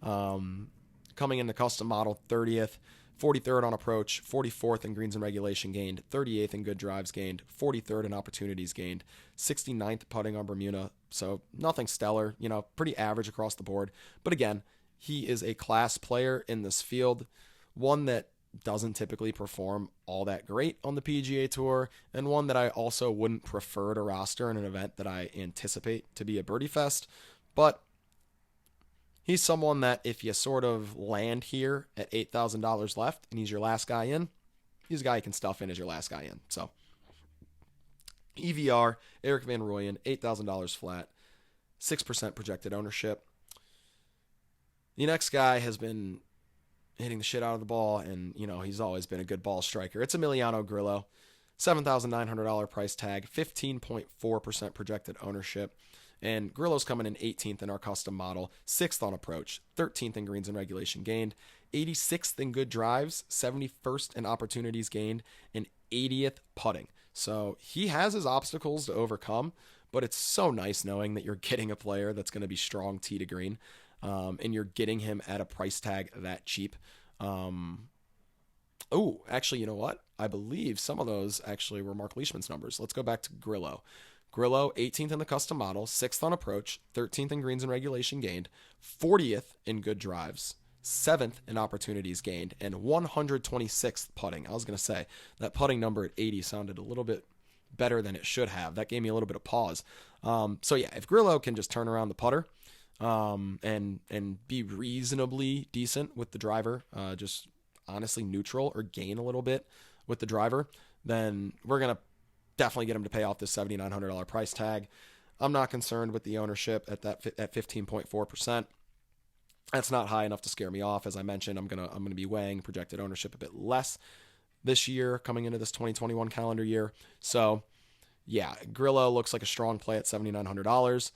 Coming in the custom model, 30th, 43rd on approach, 44th in greens and regulation gained, 38th in good drives gained, 43rd in opportunities gained, 69th putting on Bermuda. So nothing stellar, pretty average across the board. But again, he is a class player in this field, one that doesn't typically perform all that great on the PGA Tour, and one that I also wouldn't prefer to roster in an event that I anticipate to be a birdie fest. But he's someone that if you sort of land here at $8,000 left and he's your last guy in, he's a guy you can stuff in as your last guy in. So EVR, Eric Van Rooyen, $8,000 flat, 6% projected ownership. The next guy has been hitting the shit out of the ball, and, he's always been a good ball striker. It's Emiliano Grillo, $7,900 price tag, 15.4% projected ownership. And Grillo's coming in 18th in our custom model, 6th on approach, 13th in greens and regulation gained, 86th in good drives, 71st in opportunities gained, and 80th putting. So he has his obstacles to overcome, but it's so nice knowing that you're getting a player that's going to be strong tee to green. And you're getting him at a price tag that cheap. Actually, you know what? I believe some of those actually were Mark Leishman's numbers. Let's go back to Grillo. Grillo, 18th in the custom model, 6th on approach, 13th in greens and regulation gained, 40th in good drives, 7th in opportunities gained, and 126th putting. I was going to say, that putting number at 80 sounded a little bit better than it should have. That gave me a little bit of pause. If Grillo can just turn around the putter, and be reasonably decent with the driver, just honestly neutral or gain a little bit with the driver, then we're going to definitely get him to pay off this $7,900 price tag. I'm not concerned with the ownership at 15.4%. That's not high enough to scare me off. As I mentioned, I'm going to be weighing projected ownership a bit less this year coming into this 2021 calendar year. So yeah, Grillo looks like a strong play at $7,900.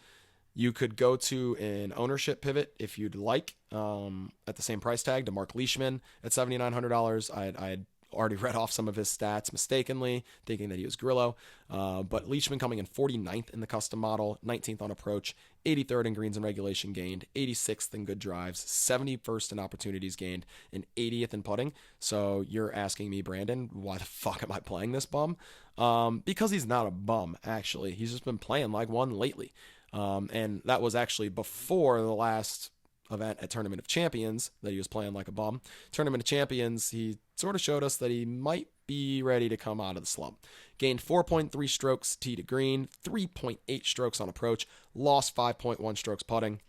You could go to an ownership pivot if you'd like, at the same price tag to Mark Leishman at $7,900. I had already read off some of his stats mistakenly, thinking that he was Grillo. But Leishman coming in 49th in the custom model, 19th on approach, 83rd in greens and regulation gained, 86th in good drives, 71st in opportunities gained, and 80th in putting. So you're asking me, Brandon, why the fuck am I playing this bum? Because he's not a bum, actually. He's just been playing like one lately. And that was actually before the last event at Tournament of Champions that he was playing like a bum. Tournament of Champions, he sort of showed us that he might be ready to come out of the slump. Gained 4.3 strokes tee to green, 3.8 strokes on approach, lost 5.1 strokes putting.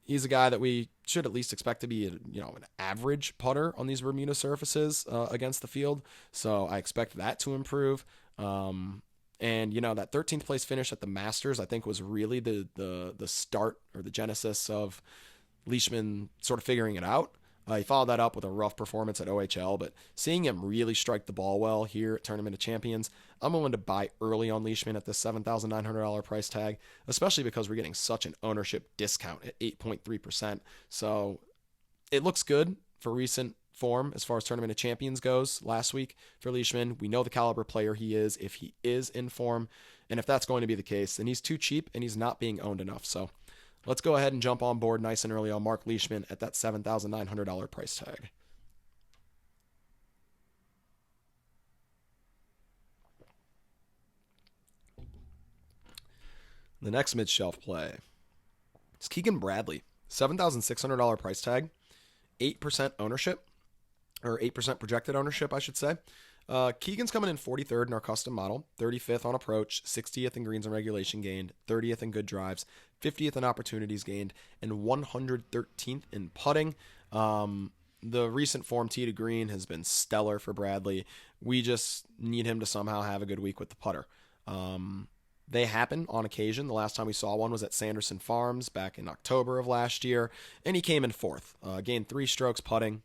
He's a guy that we should at least expect to be, an average putter on these Bermuda surfaces against the field. So I expect that to improve. And, that 13th place finish at the Masters, I think, was really the start or the genesis of Leishman sort of figuring it out. He followed that up with a rough performance at OHL, but seeing him really strike the ball well here at Tournament of Champions, I'm willing to buy early on Leishman at the $7,900 price tag, especially because we're getting such an ownership discount at 8.3%. So it looks good for recent form as far as Tournament of Champions goes last week for Leishman. We know the caliber player he is if he is in form, and if that's going to be the case, then he's too cheap and he's not being owned enough. So let's go ahead and jump on board nice and early on Mark Leishman at that $7,900 price tag. The next mid-shelf play is Keegan Bradley, $7,600 price tag, 8% ownership, or 8% projected ownership, I should say. Keegan's coming in 43rd in our custom model, 35th on approach, 60th in greens and regulation gained, 30th in good drives, 50th in opportunities gained, and 113th in putting. The recent form tee to green has been stellar for Bradley. We just need him to somehow have a good week with the putter. They happen on occasion. The last time we saw one was at Sanderson Farms back in October of last year, and he came in 4th. Gained 3 strokes putting,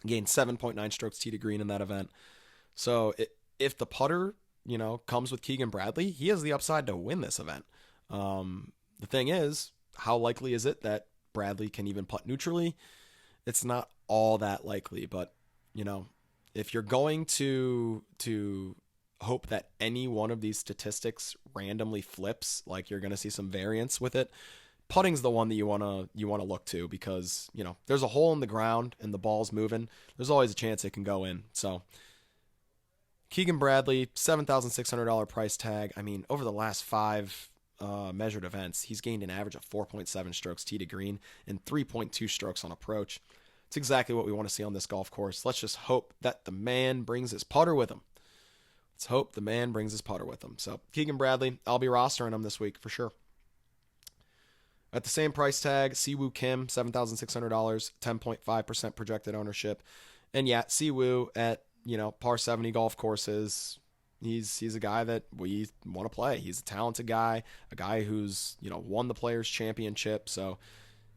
gained 7.9 strokes tee to green in that event. So if the putter, comes with Keegan Bradley, he has the upside to win this event. The thing is, how likely is it that Bradley can even putt neutrally? It's not all that likely, but, if you're going to hope that any one of these statistics randomly flips, like you're going to see some variance with it, putting's the one that you want to look to, because, there's a hole in the ground and the ball's moving. There's always a chance it can go in. So Keegan Bradley, $7,600 price tag. I mean, over the last 5 measured events, he's gained an average of 4.7 strokes tee to green and 3.2 strokes on approach. It's exactly what we want to see on this golf course. Let's just hope that the man brings his putter with him. Let's hope the man brings his putter with him. So Keegan Bradley, I'll be rostering him this week for sure. At the same price tag, Siwoo Kim, $7,600, 10.5% projected ownership. And yeah, Siwoo at, par 70 golf courses, he's a guy that we want to play. He's a talented guy, a guy who's, won the Players Championship. So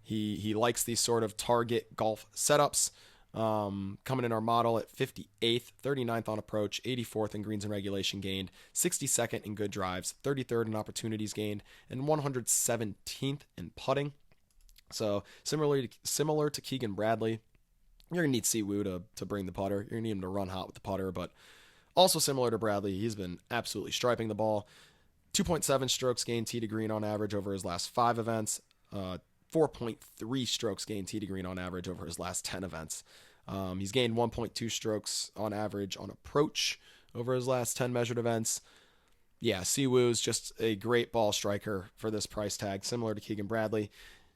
he likes these sort of target golf setups. Coming in our model at 58th, 39th on approach, 84th in greens and regulation gained, 62nd in good drives, 33rd in opportunities gained, and 117th in putting. So similar to Keegan Bradley, you're going to need Siwoo to bring the putter. You're going to need him to run hot with the putter, but also similar to Bradley, he's been absolutely striping the ball. 2.7 strokes gained tee to green on average over his last 5 events. 4.3 strokes gained tee to green on average over his last 10 events. He's gained 1.2 strokes on average on approach over his last 10 measured events. Yeah, Siwoo's just a great ball striker for this price tag, similar to Keegan Bradley.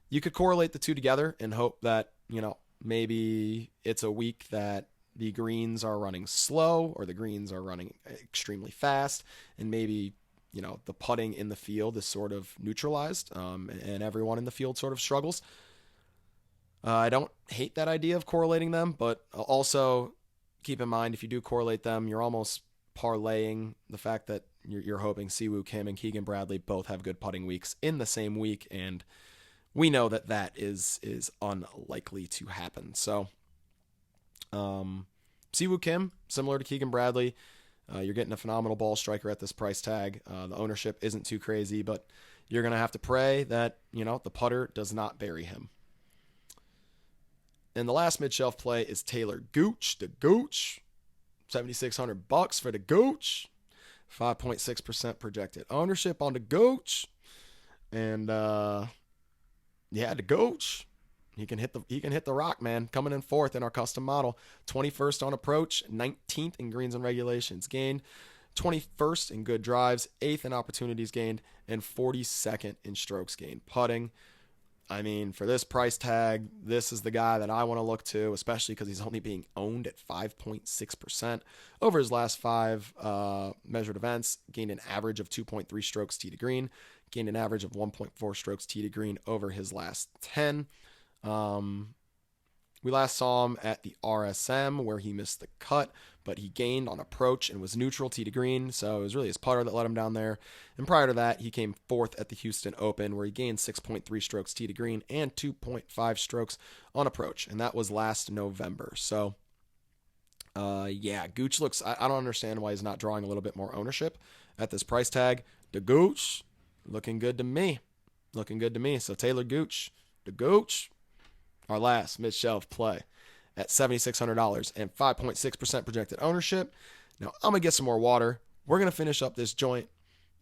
You could correlate the two together and hope that, maybe it's a week that the greens are running slow or the greens are running extremely fast, and maybe the putting in the field is sort of neutralized, and everyone in the field sort of struggles. I don't hate that idea of correlating them, but also keep in mind, if you do correlate them, you're almost parlaying the fact that you're hoping Siwoo Kim and Keegan Bradley both have good putting weeks in the same week, and we know that is unlikely to happen. So, Siwoo Kim, similar to Keegan Bradley, you're getting a phenomenal ball striker at this price tag. The ownership isn't too crazy, but you're going to have to pray that, the putter does not bury him. And the last mid-shelf play is Taylor Gooch, the Gooch. $7,600 for the Gooch. 5.6% projected ownership on the Gooch. And, the Gooch. He can hit the rock, man. Coming in 4th in our custom model. 21st on approach, 19th in greens and regulations gained, 21st in good drives, 8th in opportunities gained, and 42nd in strokes gained putting. I mean, for this price tag, this is the guy that I want to look to, especially because he's only being owned at 5.6% over his last 5 measured events. Gained an average of 2.3 strokes tee to green. Gained an average of 1.4 strokes tee to green over his last 10. We last saw him at the RSM where he missed the cut, but he gained on approach and was neutral tee to green, so it was really his putter that let him down there. And prior to that, he came 4th at the Houston Open where he gained 6.3 strokes tee to green and 2.5 strokes on approach, and that was last November. So, Gooch looks, I don't understand why he's not drawing a little bit more ownership at this price tag. The Gooch, looking good to me. So Taylor Gooch, the Gooch, our last mid-shelf play at $7,600 and 5.6% projected ownership. Now, I'm going to get some more water. We're going to finish up this joint,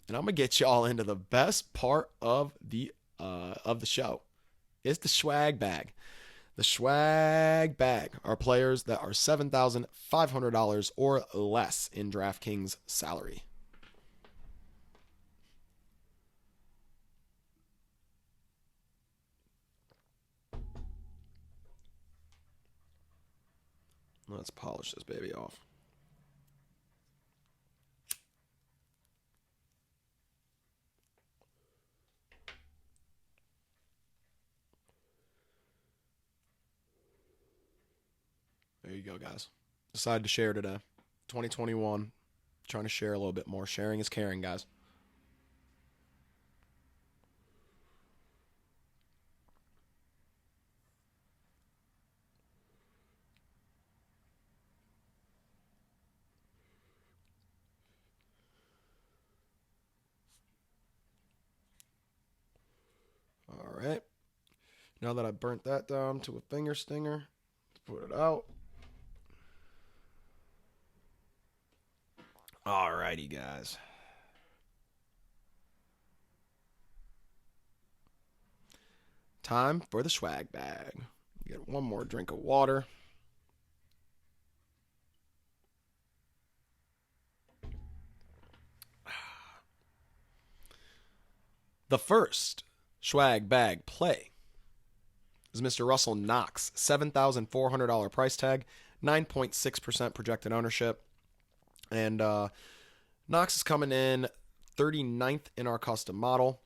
and I'm going to get y'all into the best part of the show. It's the SCHWAG bag. The SCHWAG bag are players that are $7,500 or less in DraftKings salary. Let's polish this baby off. There you go, guys. Decided to share today. 2021. Trying to share a little bit more. Sharing is caring, guys. All right. Now that I burnt that down to a finger stinger, let's put it out. All righty, guys. Time for the SCHWAG bag. Get one more drink of water. The first SCHWAG bag play is Mr. Russell Knox, $7,400 price tag, 9.6% projected ownership. And Knox is coming in 39th in our custom model,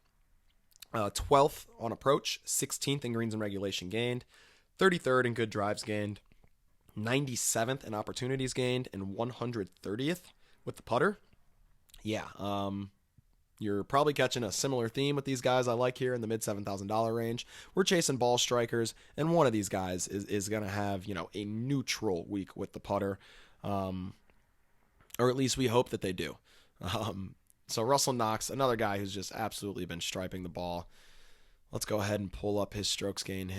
12th on approach, 16th in greens and regulation gained, 33rd in good drives gained, 97th in opportunities gained, and 130th with the putter. Yeah, you're probably catching a similar theme with these guys I like here in the mid $7,000 range. We're chasing ball strikers, and one of these guys is going to have, a neutral week with the putter, or at least we hope that they do. So Russell Knox, another guy who's just absolutely been striping the ball. Let's go ahead and pull up his strokes gained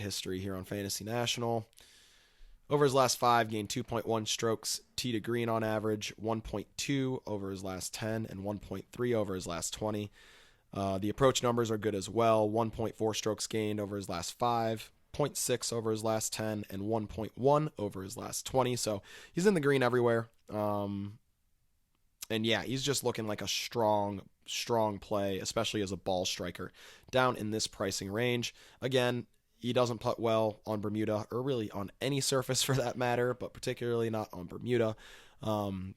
history here on Fantasy National. Over his last 5, gained 2.1 strokes tee to green on average, 1.2 over his last 10, and 1.3 over his last 20. The approach numbers are good as well, 1.4 strokes gained over his last 5, 0.6 over his last 10, and 1.1 over his last 20. So he's in the green everywhere. And yeah, he's just looking like a strong play, especially as a ball striker down in this pricing range. Again, he doesn't putt well on Bermuda, or really on any surface for that matter, but particularly not on Bermuda.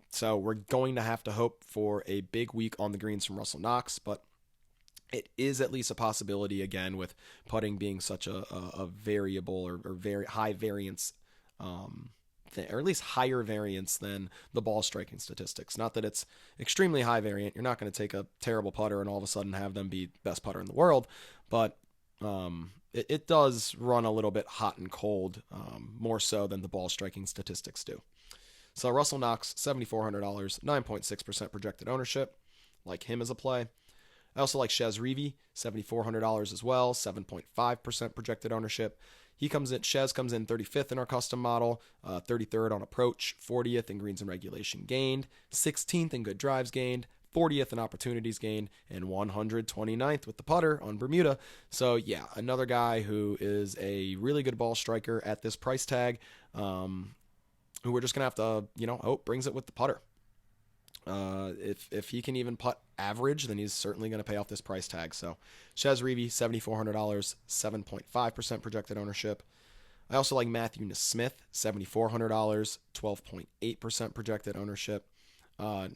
So we're going to have to hope for a big week on the greens from Russell Knox, but it is at least a possibility, again, with putting being such a variable or very high variance, or at least higher variance than the ball striking statistics. Not that it's extremely high variant. You're not going to take a terrible putter and all of a sudden have them be best putter in the world, but it does run a little bit hot and cold, more so than the ball striking statistics do. So Russell Knox, $7,400, 9.6% projected ownership. Like him as a play. I also like SCHWAG, $7,400 as well, 7.5% projected ownership. SCHWAG comes in 35th in our custom model, 33rd on approach, 40th in greens and regulation gained, 16th in good drives gained, 40th in opportunities gained, and 129th with the putter on Bermuda. So yeah, another guy who is a really good ball striker at this price tag, who we're just going to have to, hope brings it with the putter. If he can even putt average, then he's certainly going to pay off this price tag. So SCHWAG, $7,400, 7.5% projected ownership. I also like Matthew Nesmith, $7,400, 12.8% projected ownership.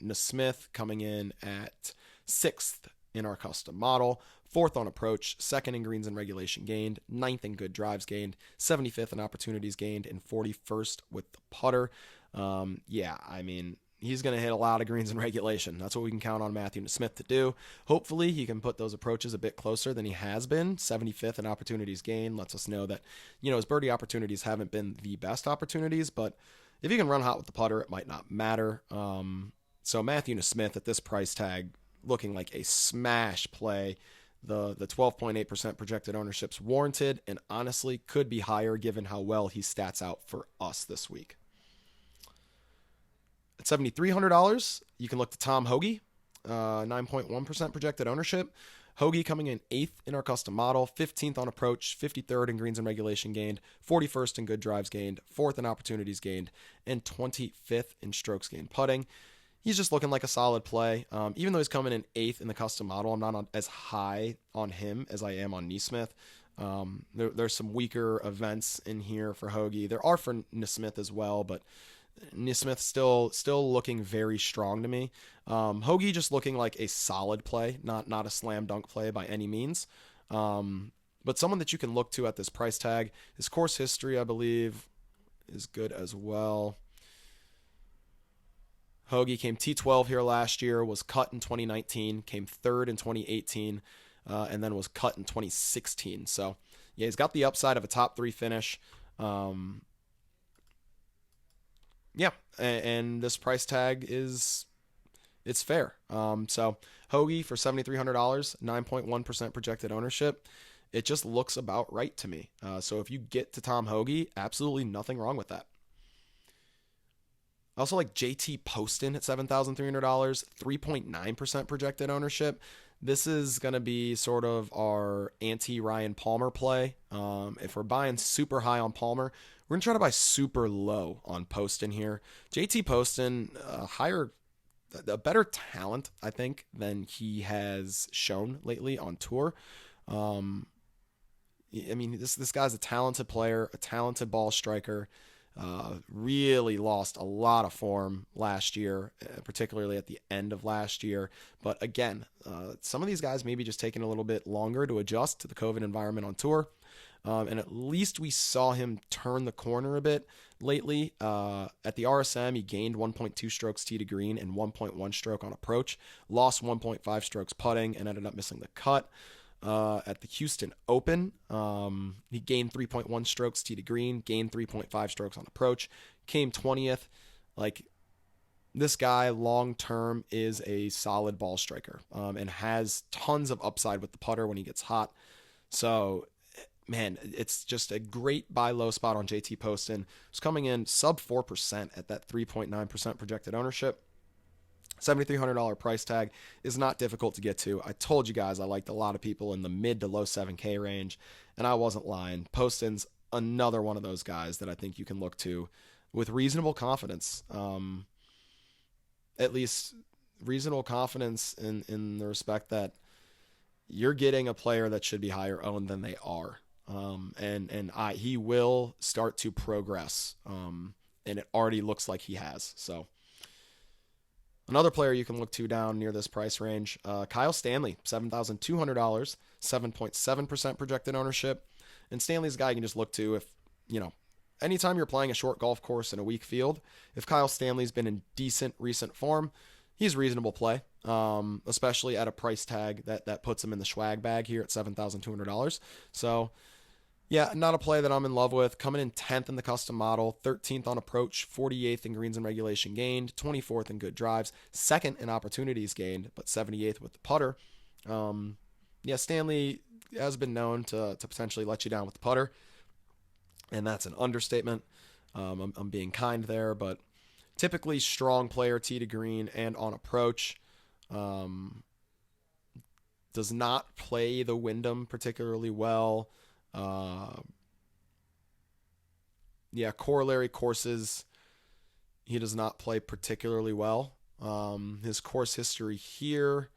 Nesmith coming in at 6th in our custom model, 4th on approach, 2nd in greens and regulation gained, 9th in good drives gained, 75th in opportunities gained, and 41st with the putter. He's going to hit a lot of greens in regulation. That's what we can count on Matthew Nesmith to do. Hopefully, he can put those approaches a bit closer than he has been. 75th in opportunities gained lets us know that, his birdie opportunities haven't been the best opportunities, but if he can run hot with the putter, it might not matter. So Matthew Nesmith at this price tag, looking like a smash play. The 12.8% projected ownership's warranted, and honestly could be higher given how well he stats out for us this week. At $7,300, you can look to Tom Hoge, 9.1% projected ownership. Hoge coming in 8th in our custom model, 15th on approach, 53rd in greens and regulation gained, 41st in good drives gained, 4th in opportunities gained, and 25th in strokes gained putting. He's just looking like a solid play. Even though he's coming in 8th in the custom model, I'm not as high on him as I am on Nesmith. There's some weaker events in here for Hoge. There are for Nesmith as well, but Nesmith still looking very strong to me. Hoge just looking like a solid play, not a slam dunk play by any means. But someone that you can look to at this price tag. His course history, I believe, is good as well. Hoge came T12 here last year, was cut in 2019, came 3rd in 2018, and then was cut in 2016. So, yeah, he's got the upside of a top 3 finish. Yeah, and this price tag it's fair. So Hoge for $7,300, 9.1% projected ownership. It just looks about right to me. So if you get to Tom Hoge, absolutely nothing wrong with that. I also like JT Poston at $7,300, 3.9% projected ownership. This is going to be sort of our anti-Ryan Palmer play. If we're buying super high on Palmer, we're going to try to buy super low on Poston here. JT Poston, a better talent, I think, than he has shown lately on tour. I mean, this guy's a talented player, a talented ball striker. Really lost a lot of form last year, particularly at the end of last year. But again, some of these guys maybe just taking a little bit longer to adjust to the COVID environment on tour. And at least we saw him turn the corner a bit lately. At the RSM, he gained 1.2 strokes tee to green and 1.1 stroke on approach, lost 1.5 strokes putting, and ended up missing the cut. At the Houston Open, he gained 3.1 strokes tee to green, gained 3.5 strokes on approach, came 20th. Like, this guy long term is a solid ball striker, and has tons of upside with the putter when he gets hot. So, man, it's just a great buy low spot on JT Poston. It's coming in sub 4% at that 3.9% projected ownership. $7,300 price tag is not difficult to get to. I told you guys I liked a lot of people in the mid to low 7K range, and I wasn't lying. Poston's another one of those guys that I think you can look to with reasonable confidence. At least reasonable confidence in the respect that you're getting a player that should be higher owned than they are. He will start to progress, and it already looks like he has. So, another player you can look to down near this price range, Kyle Stanley, $7,200, 7.7% projected ownership. And Stanley's a guy you can just look to if, anytime you're playing a short golf course in a weak field, if Kyle Stanley's been in decent recent form, he's reasonable play, especially at a price tag that puts him in the SCHWAG bag here at $7,200. So, yeah, not a play that I'm in love with. Coming in 10th in the custom model, 13th on approach, 48th in greens and regulation gained, 24th in good drives, 2nd in opportunities gained, but 78th with the putter. Stanley has been known to potentially let you down with the putter, and that's an understatement. I'm being kind there, but typically strong player tee to green and on approach. Does not play the Wyndham particularly well. Corollary courses, he does not play particularly well. His course history here,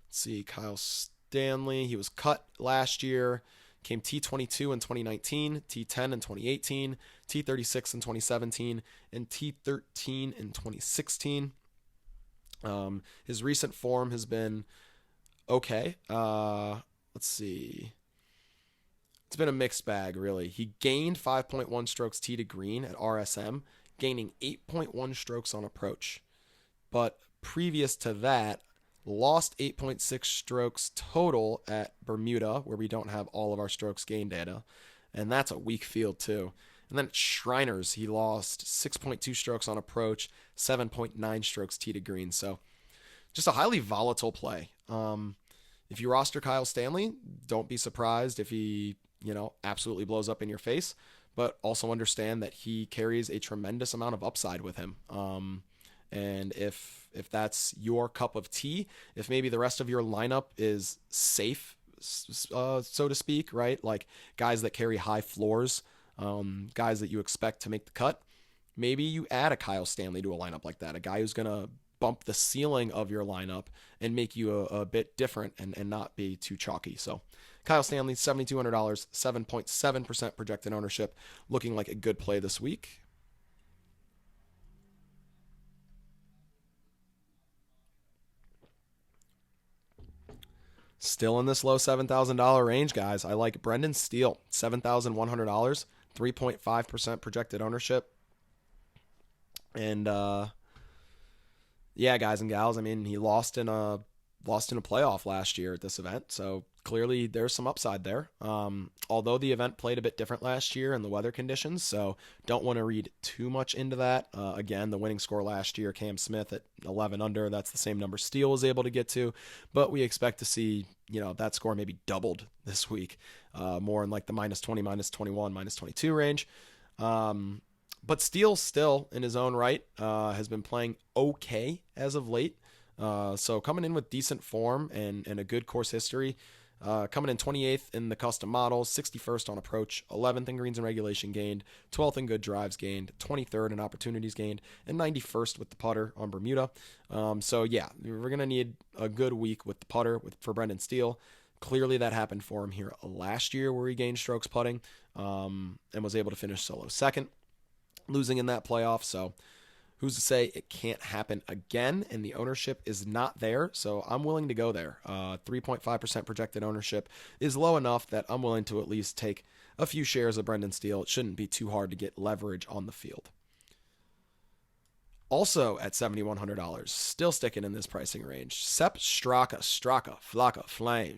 let's see, Kyle Stanley, he was cut last year, came T22 in 2019, T10 in 2018, T36 in 2017, and T13 in 2016. His recent form has been okay. Let's see. It's been a mixed bag, really. He gained 5.1 strokes tee to green at RSM, gaining 8.1 strokes on approach. But previous to that, lost 8.6 strokes total at Bermuda, where we don't have all of our strokes gain data. And that's a weak field, too. And then at Shriners, he lost 6.2 strokes on approach, 7.9 strokes tee to green. So just a highly volatile play. If you roster Kyle Stanley, don't be surprised if he absolutely blows up in your face, but also understand that he carries a tremendous amount of upside with him. And if that's your cup of tea, if maybe the rest of your lineup is safe, so to speak, right? Like guys that carry high floors, guys that you expect to make the cut, maybe you add a Kyle Stanley to a lineup like that, a guy who's going to bump the ceiling of your lineup and make you a bit different and not be too chalky. So Kyle Stanley, $7,200, 7.7% projected ownership, looking like a good play this week. Still in this low $7,000 range, guys. I like Brendan Steele, $7,100, 3.5% projected ownership. And guys and gals, I mean, he lost in a playoff last year at this event, so clearly there's some upside there. Although the event played a bit different last year in the weather conditions, so don't want to read too much into that. Again, the winning score last year, Cam Smith at 11 under, that's the same number Steele was able to get to, but we expect to see, that score maybe doubled this week, more in like the -20, -21, -22 range. But Steele still, in his own right, has been playing okay as of late. So coming in with decent form and a good course history, coming in 28th in the custom models, 61st on approach, 11th in greens and regulation gained, 12th in good drives gained, 23rd in opportunities gained, and 91st with the putter on Bermuda. We're going to need a good week with the putter for Brendan Steele. Clearly that happened for him here last year where he gained strokes putting and was able to finish solo second, losing in that playoff. So who's to say it can't happen again? And the ownership is not there, so I'm willing to go there. 3.5% projected ownership is low enough that I'm willing to at least take a few shares of Brendan Steele. It shouldn't be too hard to get leverage on the field. Also at $7,100, still sticking in this pricing range, SCHWAG, Flame, Flame.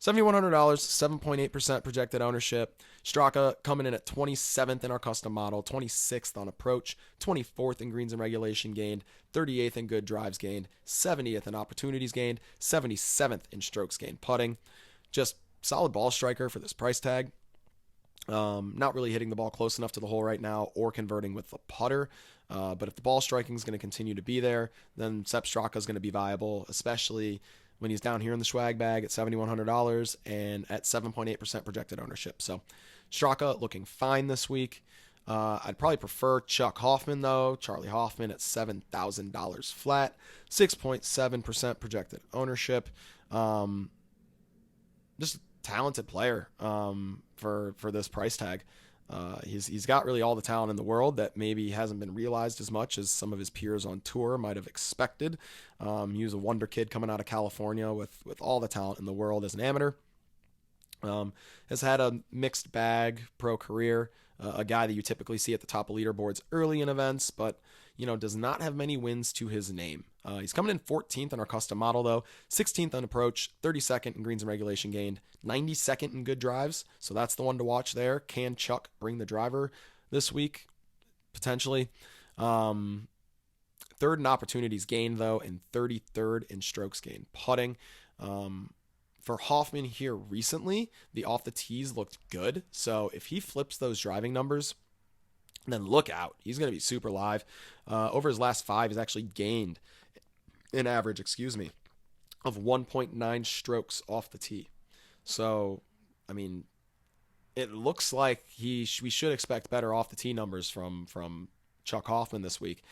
$7,100, 7.8% projected ownership. SCHWAG coming in at 27th in our custom model, 26th on approach, 24th in greens and regulation gained, 38th in good drives gained, 70th in opportunities gained, 77th in strokes gained putting. Just solid ball striker for this price tag. Not really hitting the ball close enough to the hole right now or converting with the putter. But if the ball striking is going to continue to be there, then Sepp Straka is going to be viable, especially when he's down here in the SCHWAG bag at $7,100 and at 7.8% projected ownership. So Straka looking fine this week. I'd probably prefer Chuck Hoffman, though. Charlie Hoffman at $7,000 flat, 6.7% projected ownership. Just a talented player for this price tag. He's got really all the talent in the world that maybe hasn't been realized as much as some of his peers on tour might have expected. He was a wonder kid coming out of California with all the talent in the world as an amateur. Has had a mixed bag pro career, a guy that you typically see at the top of leaderboards early in events, but does not have many wins to his name. He's coming in 14th in our custom model, though, 16th on approach, 32nd in greens and regulation gained, 92nd in good drives. So that's the one to watch there. Can Chuck bring the driver this week? Potentially. Third in opportunities gained, though, and 33rd in strokes gained putting. For Hoffman here recently, the off the tees looked good. So if he flips those driving numbers, then look out. He's going to be super live. Over his last 5, he's actually gained an average, of 1.9 strokes off the tee. So, I mean, it looks like we should expect better off the tee numbers from Chuck Hoffman this week.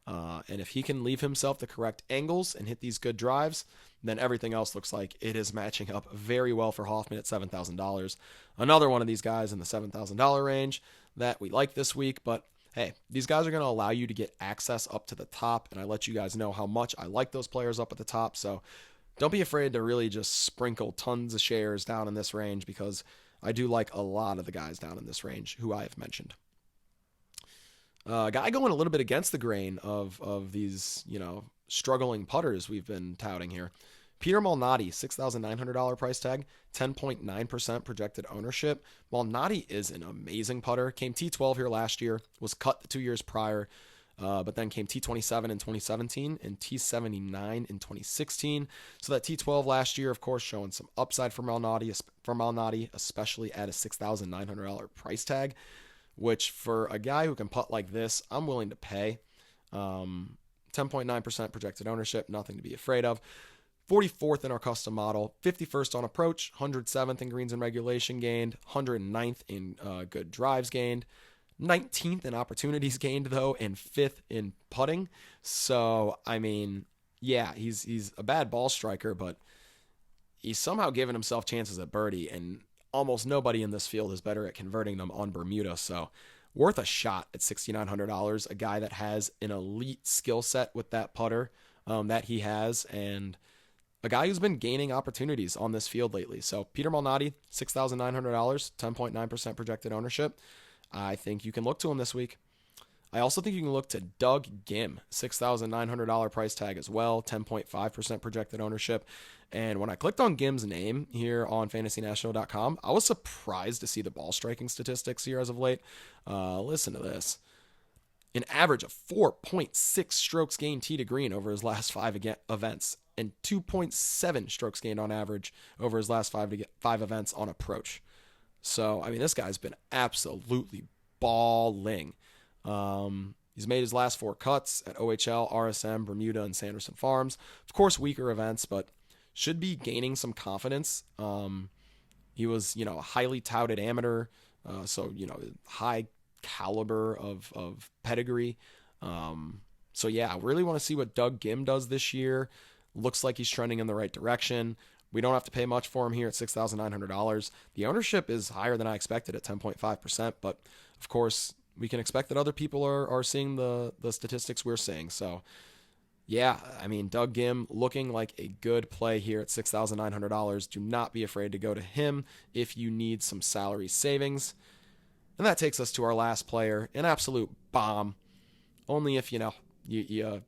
And if he can leave himself the correct angles and hit these good drives, then everything else looks like it is matching up very well for Hoffman at $7,000. Another one of these guys in the $7,000 range that we like this week, but hey, these guys are going to allow you to get access up to the top, and I let you guys know how much I like those players up at the top, so don't be afraid to really just sprinkle tons of shares down in this range, because I do like a lot of the guys down in this range who I have mentioned. A guy going a little bit against the grain of these, struggling putters we've been touting here. Peter Malnati, $6,900 price tag, 10.9% projected ownership. Malnati is an amazing putter. Came T12 here last year, was cut the 2 years prior, but then came T27 in 2017 and T79 in 2016. So that T12 last year, of course, showing some upside for Malnati, especially at a $6,900 price tag, which for a guy who can putt like this, I'm willing to pay. 10.9% projected ownership, nothing to be afraid of. 44th in our custom model, 51st on approach, 107th in greens and regulation gained, 109th in good drives gained, 19th in opportunities gained, though, and 5th in putting. So, I mean, yeah, he's a bad ball striker, but he's somehow given himself chances at birdie, and almost nobody in this field is better at converting them on Bermuda. So, worth a shot at $6,900, a guy that has an elite skill set with that putter that he has, and a guy who's been gaining opportunities on this field lately. So Peter Malnati, $6,900, 10.9% projected ownership. I think you can look to him this week. I also think you can look to Doug Ghim, $6,900 price tag as well, 10.5% projected ownership. And when I clicked on Ghim's name here on fantasynational.com, I was surprised to see the ball striking statistics here as of late. Listen to this. An average of 4.6 strokes gained tee to green over his last 5 events, and 2.7 strokes gained on average over his last 5 events on approach. So, I mean, this guy's been absolutely balling. He's made his last 4 cuts at OHL, RSM, Bermuda, and Sanderson Farms. Of course, weaker events, but should be gaining some confidence. He was, a highly touted amateur, so, high caliber of pedigree. So, yeah, I really want to see what Doug Ghim does this year. Looks like he's trending in the right direction. We don't have to pay much for him here at $6,900. The ownership is higher than I expected at 10.5%, but of course, we can expect that other people are seeing the statistics we're seeing. So, yeah, I mean, Doug Gim looking like a good play here at $6,900. Do not be afraid to go to him if you need some salary savings. And that takes us to our last player, an absolute bomb. Only if, you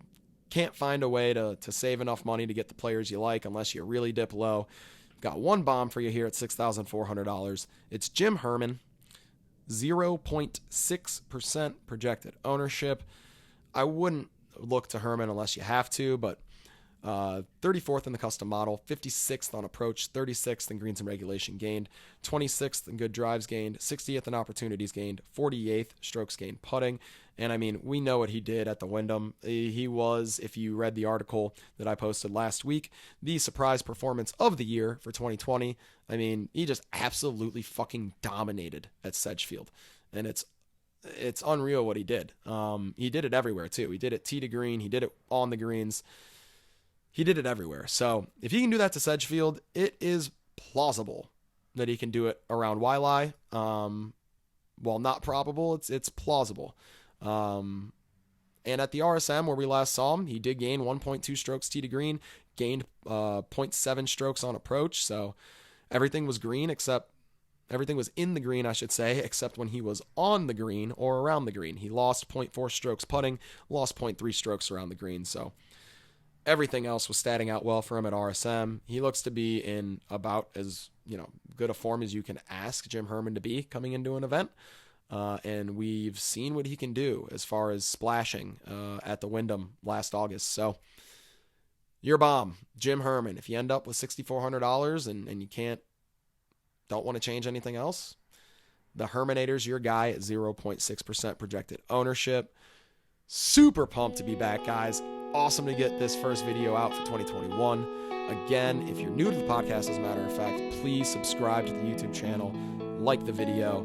can't find a way to save enough money to get the players you like unless you really dip low. Got one bomb for you here at $6,400. It's Jim Herman, 0.6% projected ownership. I wouldn't look to Herman unless you have to, but 34th in the custom model, 56th on approach, 36th in greens and regulation gained, 26th in good drives gained, 60th in opportunities gained, 48th strokes gained putting. And I mean, we know what he did at the Wyndham. He was, if you read the article that I posted last week, the surprise performance of the year for 2020. I mean, he just absolutely fucking dominated at Sedgefield. And it's unreal what he did. He did it everywhere too. He did it tee to green. He did it on the greens. He did it everywhere. So if he can do that to Sedgefield, it is plausible that he can do it around Waialae. Well, not probable. It's plausible. And at the RSM where we last saw him, he did gain 1.2 strokes tee to green, gained 0.7 strokes on approach. So everything was green everything was in the green, I should say, except when he was on the green or around the green. He lost 0.4 strokes putting, lost 0.3 strokes around the green. So everything else was statting out well for him at RSM. He looks to be in about as, good a form as you can ask Jim Herman to be coming into an event. And we've seen what he can do as far as splashing at the Wyndham last August. So your bomb, Jim Herman. If you end up with $6,400 and you don't want to change anything else, the Herminator's your guy at 0.6% projected ownership. Super pumped to be back, guys. Awesome to get this first video out for 2021. Again, if you're new to the podcast, as a matter of fact, please subscribe to the YouTube channel, like the video,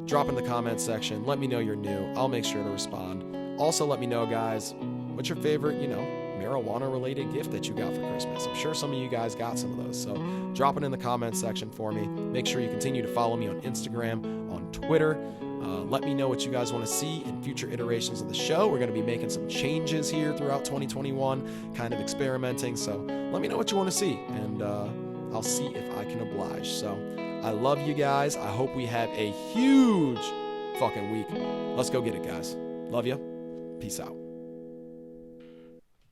drop in the comments section, let me know you're new. I'll make sure to respond. Also, let me know, guys, what's your favorite, marijuana-related gift that you got for Christmas? I'm sure some of you guys got some of those, so drop it in the comments section for me. Make sure you continue to follow me on Instagram, on Twitter. Let me know what you guys want to see in future iterations of the show. We're going to be making some changes here throughout 2021, kind of experimenting, so let me know what you want to see, and I'll see if I can oblige. So I love you guys. I hope we have a huge fucking week. Let's go get it, guys. Love you. Peace out.